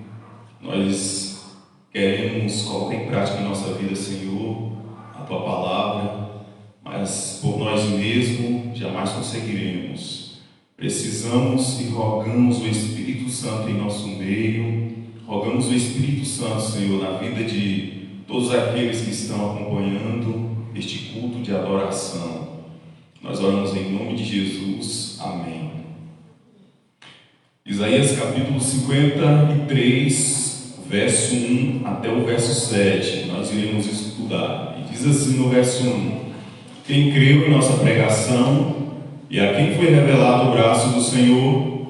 nós queremos colocar em prática em nossa vida, Senhor, a Tua palavra, mas por nós mesmos jamais conseguiremos. Precisamos e rogamos o Espírito Santo em nosso meio, rogamos o Espírito Santo, Senhor, na vida de todos aqueles que estão acompanhando este culto de adoração. Nós oramos em nome de Jesus. Amém. Isaías capítulo 53, verso 1 até o verso 7. Nós iremos estudar. E diz assim no verso 1: Quem creu em nossa pregação e a quem foi revelado o braço do Senhor,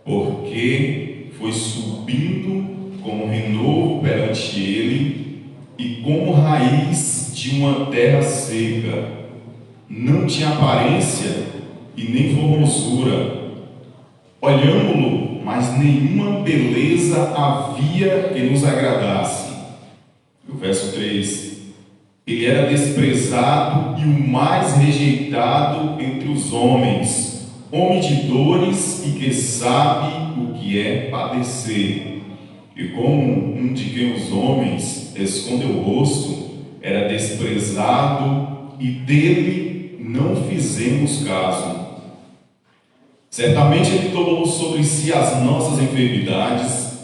porque foi subindo como renovo perante ele e como raiz de uma terra seca. Não tinha aparência e nem formosura. Olhámo-lo, mas nenhuma beleza havia que nos agradasse. O verso 3: Ele era desprezado e o mais rejeitado entre os homens, homem de dores e que sabe o que é padecer. E como um de quem os homens escondem o rosto, era desprezado e dele não fizemos caso. Certamente Ele tomou sobre si as nossas enfermidades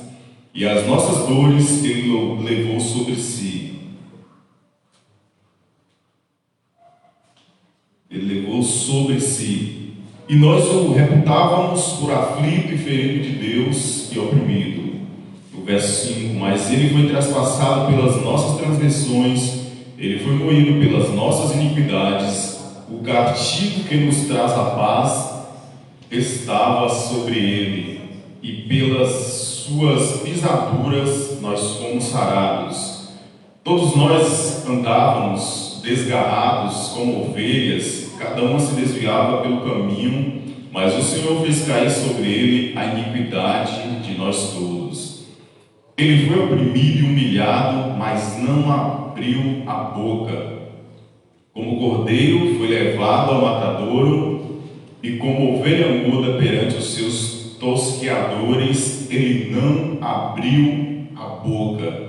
e as nossas dores Ele levou sobre si. Ele levou sobre si. e nós o reputávamos por aflito e ferido de Deus e oprimido. O verso 5: mas ele foi traspassado pelas nossas transgressões, ele foi moído pelas nossas iniquidades, o castigo que nos traz a paz estava sobre ele, e pelas suas pisaduras nós fomos sarados. Todos nós andávamos desgarrados como ovelhas, cada uma se desviava pelo caminho, mas o Senhor fez cair sobre ele a iniquidade de nós todos. Ele foi oprimido e humilhado, mas não abriu a boca. Como cordeiro foi levado ao matadouro, e como ovelha muda perante os seus tosqueadores, ele não abriu a boca.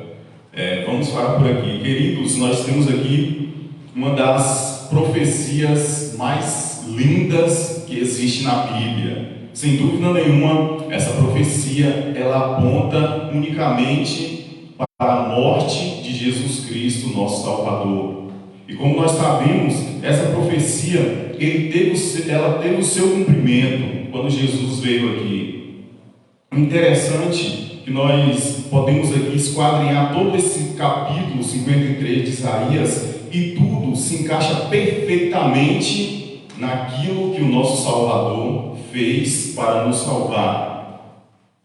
Vamos parar por aqui. Queridos, nós temos aqui uma das profecias mais lindas que existe na Bíblia. Sem dúvida nenhuma, essa profecia ela aponta unicamente para a morte de Jesus Cristo, nosso Salvador. E como nós sabemos, essa profecia ela teve o seu cumprimento quando Jesus veio aqui. Interessante que nós podemos aqui esquadrinhar todo esse capítulo 53 de Isaías e tudo se encaixa perfeitamente naquilo que o nosso Salvador fez para nos salvar.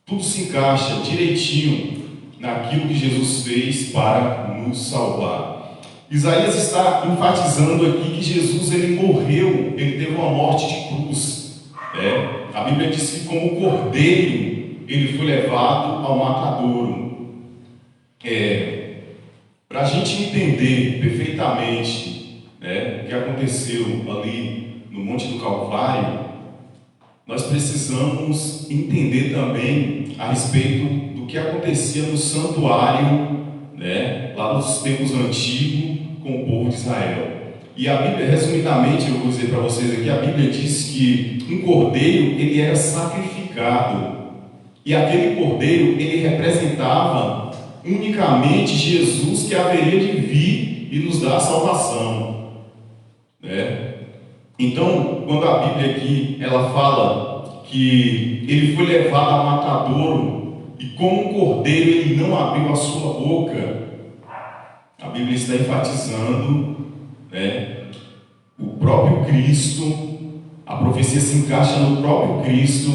Tudo se encaixa direitinho naquilo que Jesus fez para nos salvar. Isaías está enfatizando aqui que Jesus ele morreu, ele teve uma morte de cruz. A Bíblia diz que como cordeiro ele foi levado ao matadouro. Para a gente entender perfeitamente o que aconteceu ali no Monte do Calvário, nós precisamos entender também a respeito do que acontecia no santuário, lá nos tempos antigos, com o povo de Israel. E a Bíblia, resumidamente, eu vou dizer para vocês aqui, a Bíblia diz que um cordeiro, ele era sacrificado, e aquele cordeiro, ele representava unicamente Jesus, que haveria de vir e nos dar a salvação. Então, quando a Bíblia aqui, ela fala que ele foi levado ao matadouro, e como um cordeiro, ele não abriu a sua boca, a Bíblia está enfatizando o próprio Cristo. A profecia se encaixa no próprio Cristo,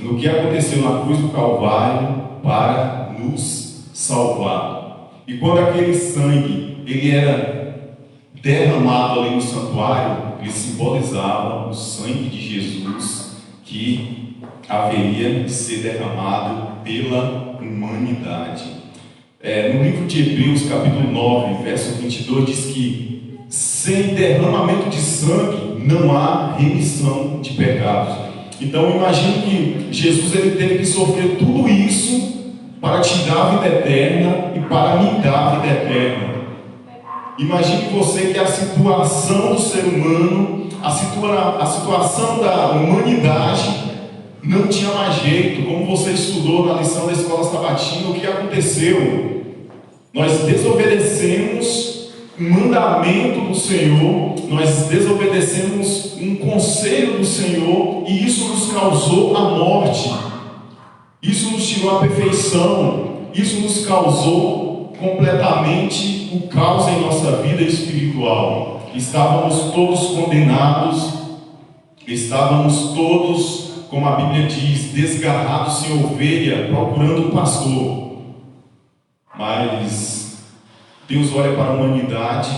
no que aconteceu na cruz do Calvário para nos salvar. E quando aquele sangue ele era derramado ali no santuário, ele simbolizava o sangue de Jesus que haveria de ser derramado pela humanidade. No livro de Hebreus, capítulo 9, verso 22, diz que sem derramamento de sangue não há remissão de pecados. Então, imagine que Jesus ele teve que sofrer tudo isso para te dar a vida eterna e para me dar a vida eterna. Imagine você que a situação do ser humano, a situação da humanidade não tinha mais jeito. Como você estudou na lição da escola sabatina, o que aconteceu? Nós desobedecemos um mandamento do Senhor, nós desobedecemos um conselho do Senhor, e isso nos causou a morte, isso nos tirou a perfeição, isso nos causou completamente o caos em nossa vida espiritual. Estávamos todos condenados, estávamos todos, como a Bíblia diz, desgarrados sem ovelha, procurando um pastor. Mas Deus olha para a humanidade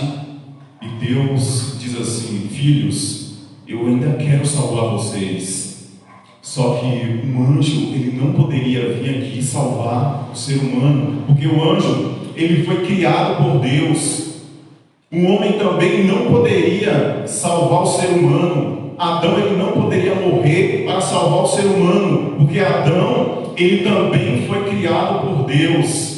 e Deus diz assim: filhos, eu ainda quero salvar vocês. Só que um anjo, ele não poderia vir aqui salvar o ser humano, porque o anjo, ele foi criado por Deus. Um homem também não poderia salvar o ser humano. Adão, ele não poderia morrer para salvar o ser humano, porque Adão, ele também foi criado por Deus.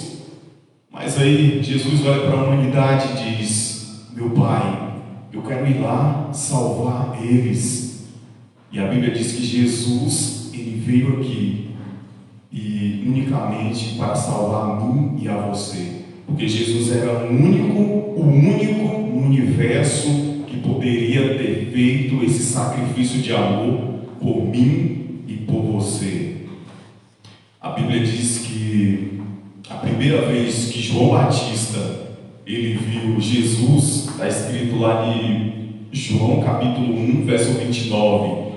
Mas aí Jesus olha para a humanidade e diz: meu Pai, eu quero ir lá salvar eles. E a Bíblia diz que Jesus, ele veio aqui e unicamente para salvar a mim e a você, porque Jesus era o único no universo que poderia ter feito esse sacrifício de amor por mim e por você. A Bíblia diz que a primeira vez que João Batista ele viu Jesus, está escrito lá em João capítulo 1, verso 29.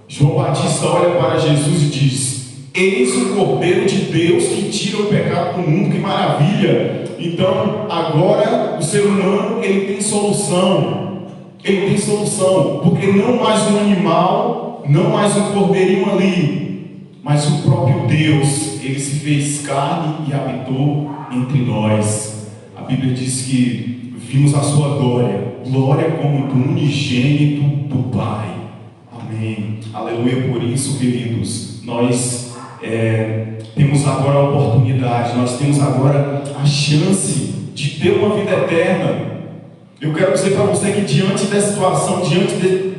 João Batista olha para Jesus e diz: eis o Cordeiro de Deus que tira o pecado do mundo. Que maravilha! Então agora o ser humano ele tem solução. Ele tem solução, porque não mais um animal, não mais um cordeirinho ali, mas o próprio Deus, ele se fez carne e habitou entre nós. A Bíblia diz que vimos a sua glória, glória como do unigênito do Pai. Amém. Aleluia. Por isso, queridos, nós temos agora a oportunidade, nós temos agora a chance de ter uma vida eterna. Eu quero dizer para você que diante dessa situação, diante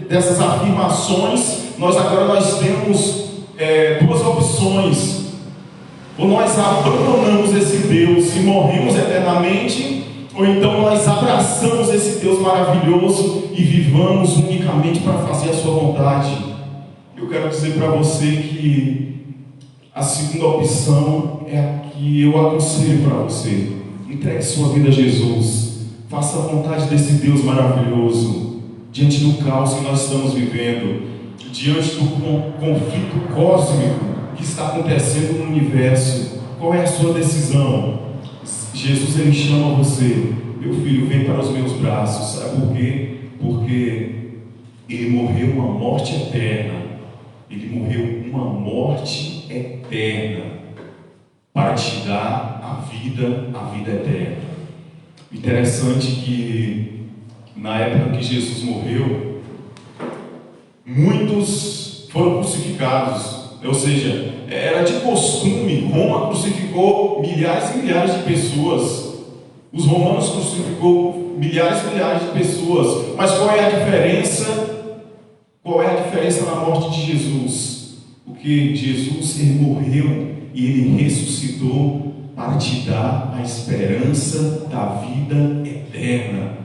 dessas afirmações, nós temos duas opções. Ou nós abandonamos esse Deus e morremos eternamente, ou então nós abraçamos esse Deus maravilhoso e vivamos unicamente para fazer a sua vontade. Eu quero dizer para você que a segunda opção é a que eu aconselho para você. Entregue sua vida a Jesus. Faça a vontade desse Deus maravilhoso. Diante do caos que nós estamos vivendo, diante do conflito cósmico que está acontecendo no universo, qual é a sua decisão? Jesus, ele chama você: meu filho, vem para os meus braços. Sabe por quê? Porque ele morreu uma morte eterna. Ele morreu uma morte eterna para te dar a vida eterna. Interessante que na época que Jesus morreu, muitos foram crucificados, ou seja, era de costume. Roma crucificou milhares e milhares de pessoas, os romanos crucificou milhares e milhares de pessoas. Mas qual é a diferença? Qual é a diferença na morte de Jesus? Porque Jesus, ele morreu e ele ressuscitou para te dar a esperança da vida eterna.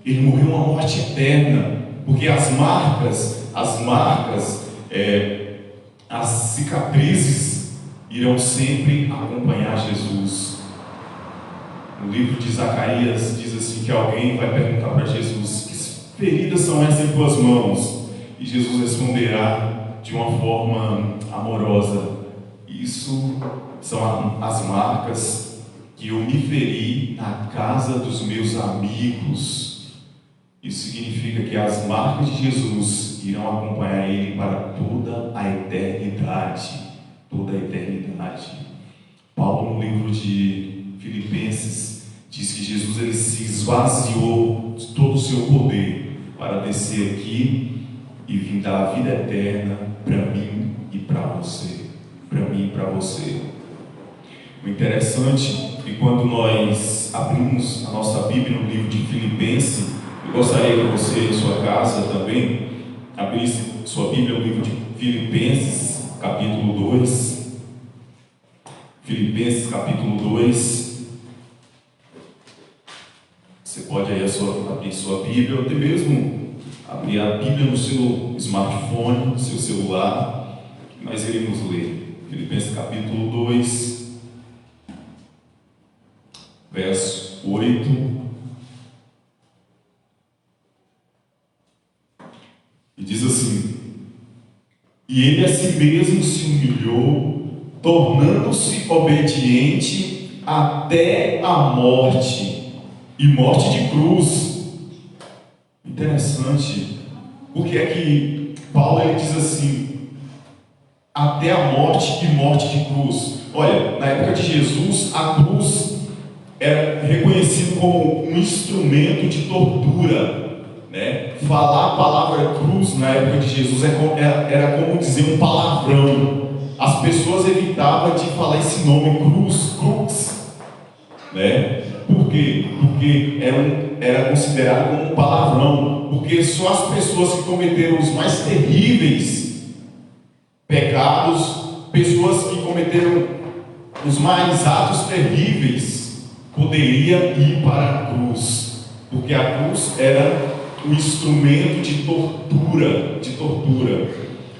Ele morreu uma morte eterna, porque as cicatrizes irão sempre acompanhar Jesus. No livro de Zacarias diz assim que alguém vai perguntar para Jesus: que feridas são essas em tuas mãos? E Jesus responderá de uma forma amorosa: isso são as marcas que eu me feri na casa dos meus amigos. Isso significa que as marcas de Jesus irão acompanhar ele para toda a eternidade. Toda a eternidade. Paulo, no livro de Filipenses, diz que Jesus ele se esvaziou de todo o seu poder para descer aqui e vir dar a vida eterna para mim e para você. Para mim e para você. O interessante é que quando nós abrimos a nossa Bíblia no livro de Filipenses, eu gostaria que você, em sua casa também, abrisse sua Bíblia no livro de Filipenses, capítulo 2. Filipenses, capítulo 2. Você pode aí abrir sua Bíblia, ou até mesmo abrir a Bíblia no seu smartphone, no seu celular, que nós iremos ler. Filipenses capítulo 2, verso 8, e diz assim: e ele a si mesmo se humilhou, tornando-se obediente até a morte, e morte de cruz. Interessante, porque é que Paulo ele diz assim: até a morte e morte de cruz. Olha, na época de Jesus, a cruz era reconhecido como um instrumento de tortura, né? Falar a palavra cruz na época de Jesus era como dizer um palavrão. As pessoas evitavam de falar esse nome cruz, né? Por quê? Porque era considerado como um palavrão, porque só as pessoas que cometeram os mais terríveis pecados, pessoas que cometeram os mais atos terríveis, poderia ir para a cruz, porque a cruz era um instrumento de tortura.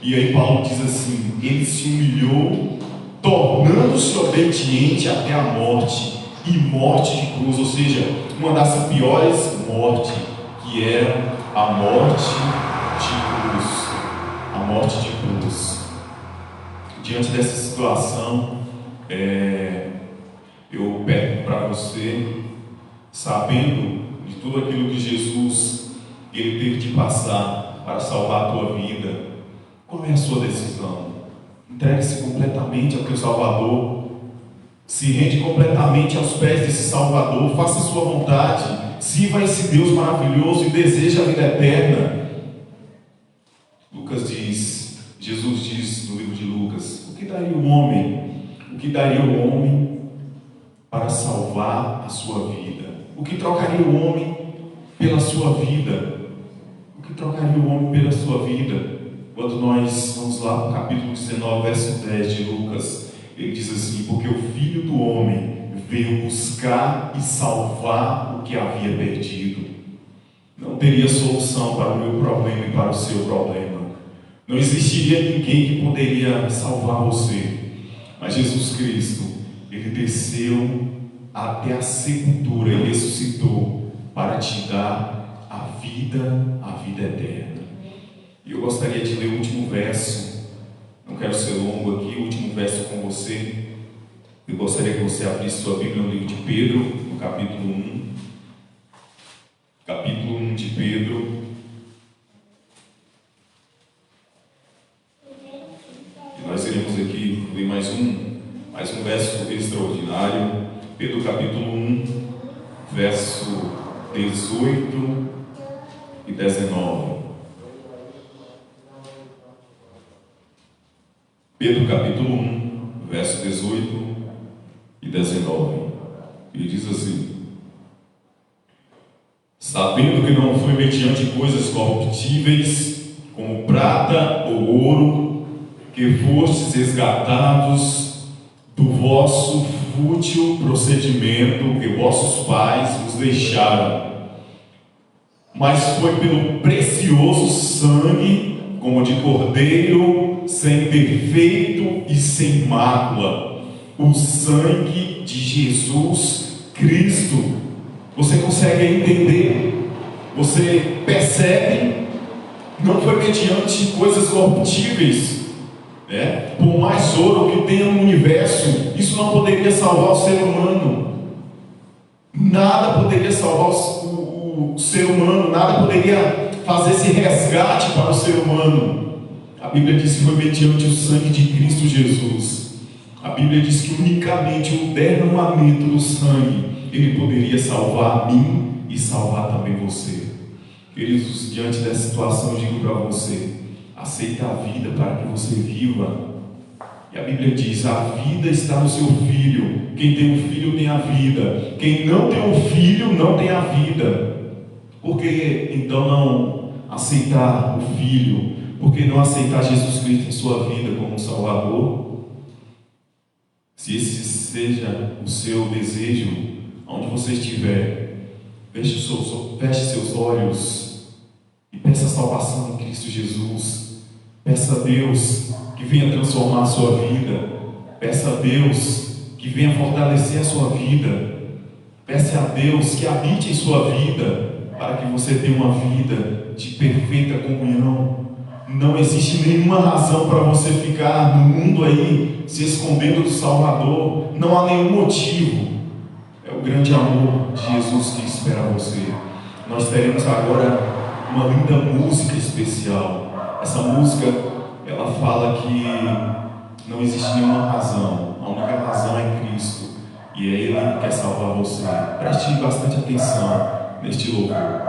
E aí Paulo diz assim: ele se humilhou, tornando-se obediente até a morte, e morte de cruz, ou seja, uma das piores mortes, que era a morte de cruz. A morte de cruz. Diante dessa situação, eu peço para você, sabendo de tudo aquilo que Jesus ele teve de passar para salvar a tua vida, qual é a sua decisão? Entregue-se completamente ao teu Salvador, se rende completamente aos pés desse Salvador, faça a sua vontade, sirva a esse Deus maravilhoso e deseja a vida eterna. Jesus diz no livro de Lucas: o que daria o homem? O que daria o homem para salvar a sua vida? O que trocaria o homem pela sua vida? O que trocaria o homem pela sua vida? Quando nós vamos lá para o capítulo 19, verso 10 de Lucas, ele diz assim: porque o Filho do Homem veio buscar e salvar o que havia perdido. Não teria solução para o meu problema e para o seu problema. Não existiria ninguém que poderia salvar você. Mas Jesus Cristo, ele desceu até a sepultura e ressuscitou para te dar a vida eterna. E eu gostaria de ler o último verso. Não quero ser longo aqui, o último verso com você. Eu gostaria que você abrisse sua Bíblia no livro de Pedro, no capítulo 1. Capítulo 1 de Pedro. E nós iremos aqui ler mais um verso extraordinário. Pedro capítulo 1, verso 18 e 19. Pedro capítulo 1, verso 18 e 19. Ele diz assim: sabendo que não foi mediante coisas corruptíveis, como prata ou ouro, que fostes resgatados do vosso fútil procedimento que vossos pais vos deixaram, mas foi pelo precioso sangue, como de cordeiro, sem defeito e sem mácula, o sangue de Jesus Cristo. Você consegue entender? Você percebe? Não foi mediante coisas corruptíveis, né? Por mais ouro que tenha no universo, isso não poderia salvar o ser humano. Nada poderia salvar o ser humano, nada poderia fazer esse resgate para o ser humano. A Bíblia diz que foi mediante o sangue de Cristo Jesus. A Bíblia diz que unicamente o derramamento do sangue ele poderia salvar a mim e salvar também você. Queridos, diante dessa situação eu digo para você: aceita a vida para que você viva. E a Bíblia diz: a vida está no seu Filho. Quem tem um filho tem a vida. Quem não tem um filho não tem a vida. Por que então não aceitar o Filho? Por que não aceitar Jesus Cristo em sua vida como Salvador? Se esse seja o seu desejo, onde você estiver, feche seus olhos e peça a salvação em Cristo Jesus. Peça a Deus que venha transformar a sua vida. Peça a Deus que venha fortalecer a sua vida. Peça a Deus que habite em sua vida, para que você tenha uma vida de perfeita comunhão. Não existe nenhuma razão para você ficar no mundo aí, se escondendo do Salvador. Não há nenhum motivo. É o grande amor de Jesus que espera você. Nós teremos agora uma linda música especial. Essa música, ela fala que não existe nenhuma razão. A única razão é Cristo. E é Ele que quer salvar você. Preste bastante atenção neste louvor.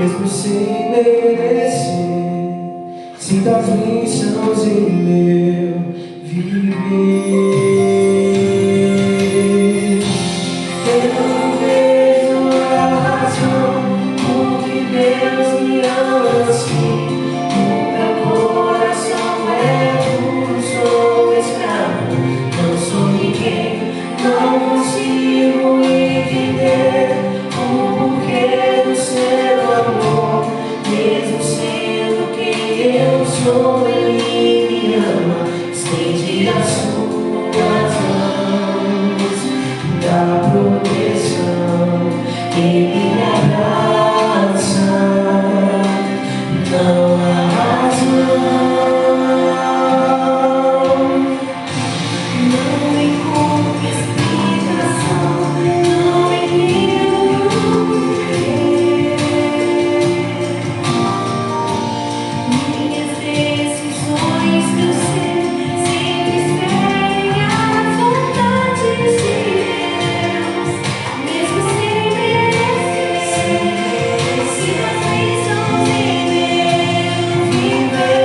mesmo sem merecer. Sinto as bênçãos em meu viver. Eu não vejo a razão por que Deus me ama assim. O meu coração é puro, sou escravo, não sou ninguém, não consigo entender o porquê do seu amor. Mesmo sendo quem eu sou, Ele me ama, estende as suas mãos, dá proteção, Ele me abraça, não há razão, não encontro explicação, não entendo porquê. Minhas decisões do ser sempre seguem as vontades de Deus, mesmo sem merecer. Se as bênçãos em meu viver,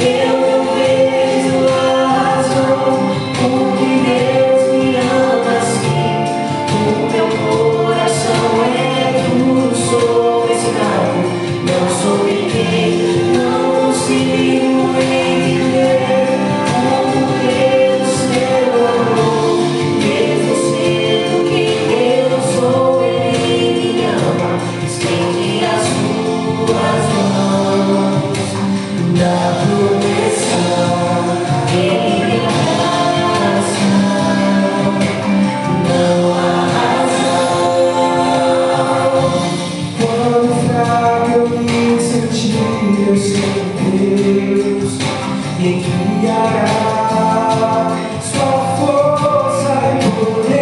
eu não vejo a razão por que Deus me ama assim. O meu coração é puro, sou escravo, não sou ninguém, não consigo entender o porquê do seu amor. Mesmo sendo quem eu sou, Ele me ama, estende as suas mãos, dá proteção, Ele me abraça, não há razão. Quando fraco eu me sentir, eu sei que Deus me guiará, sua força e poder.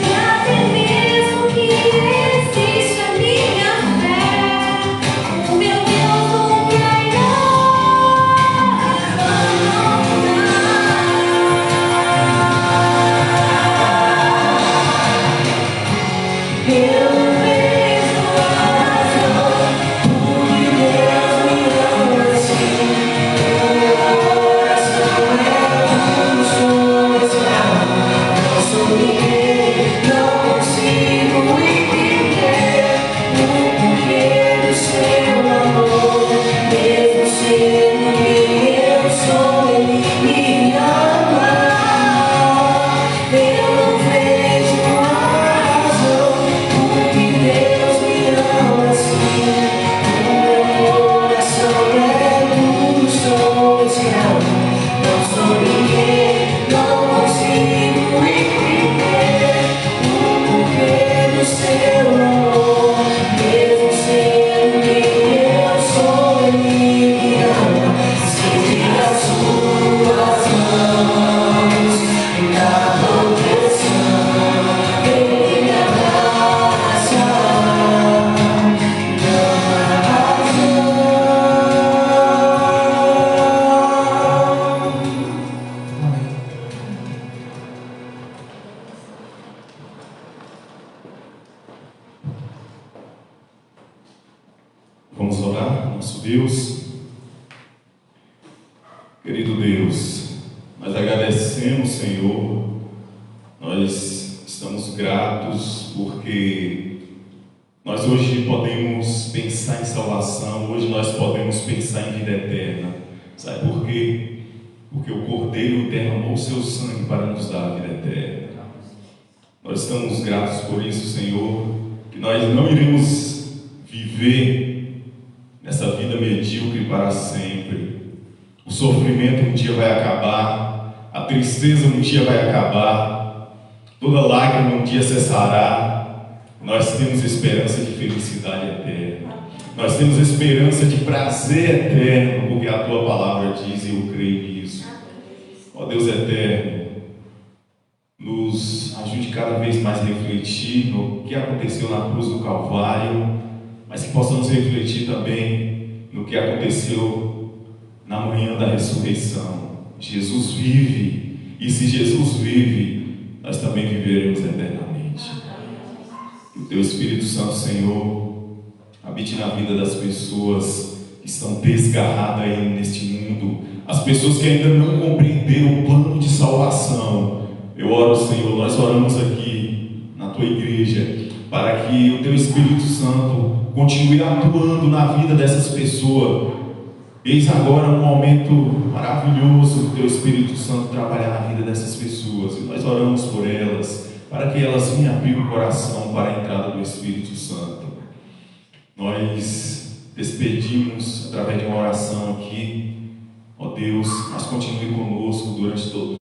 E até mesmo que resista a minha fé, o meu Deus nunca irá abandonar. Eu não vejo a razão por que Deus me ama assim. O meu coração é puro, sou escravo, não sou ninguém, não consigo entender o porquê do seu amor. Mesmo sendo quem eu sou, Ele me ama. Eu não vejo a razão por que Deus me ama assim. O meu coração é puro, sou escravo, não sou ninguém, não consigo entender o porquê do seu amor. Mesmo sendo quem eu sou, Ele me ama, estende as suas mãos, dá proteção, Ele me abraça, não há razão. Vamos orar, nosso Deus. Querido Deus, nós agradecemos, Senhor, nós estamos gratos porque nós hoje podemos pensar em salvação, hoje nós podemos pensar em vida eterna. Sabe por quê? Porque o Cordeiro derramou seu sangue para nos dar a vida eterna. Nós estamos gratos por isso, Senhor, que nós não iremos viver nessa vida medíocre para sempre. O sofrimento um dia vai acabar, a tristeza um dia vai acabar, toda lágrima um dia cessará. Nós temos esperança de felicidade eterna, nós temos esperança de prazer eterno, porque a Tua Palavra diz e eu creio nisso. Ó Deus eterno, nos ajude cada vez mais a refletir no que aconteceu na cruz do Calvário, mas que possamos refletir também no que aconteceu na manhã da ressurreição. Jesus vive, e se Jesus vive, nós também viveremos eternamente. Que o Teu Espírito Santo, Senhor, habite na vida das pessoas que estão desgarradas aí neste mundo, as pessoas que ainda não compreenderam o plano de salvação. Eu oro, Senhor, nós oramos aqui na Tua igreja, para que o Teu Espírito Santo continue atuando na vida dessas pessoas. Eis agora um momento maravilhoso do Teu Espírito Santo trabalhar na vida dessas pessoas, e nós oramos por elas, para que elas venham abrir o coração para a entrada do Espírito Santo. Nós despedimos através de uma oração aqui, ó Deus, mas continue conosco durante todo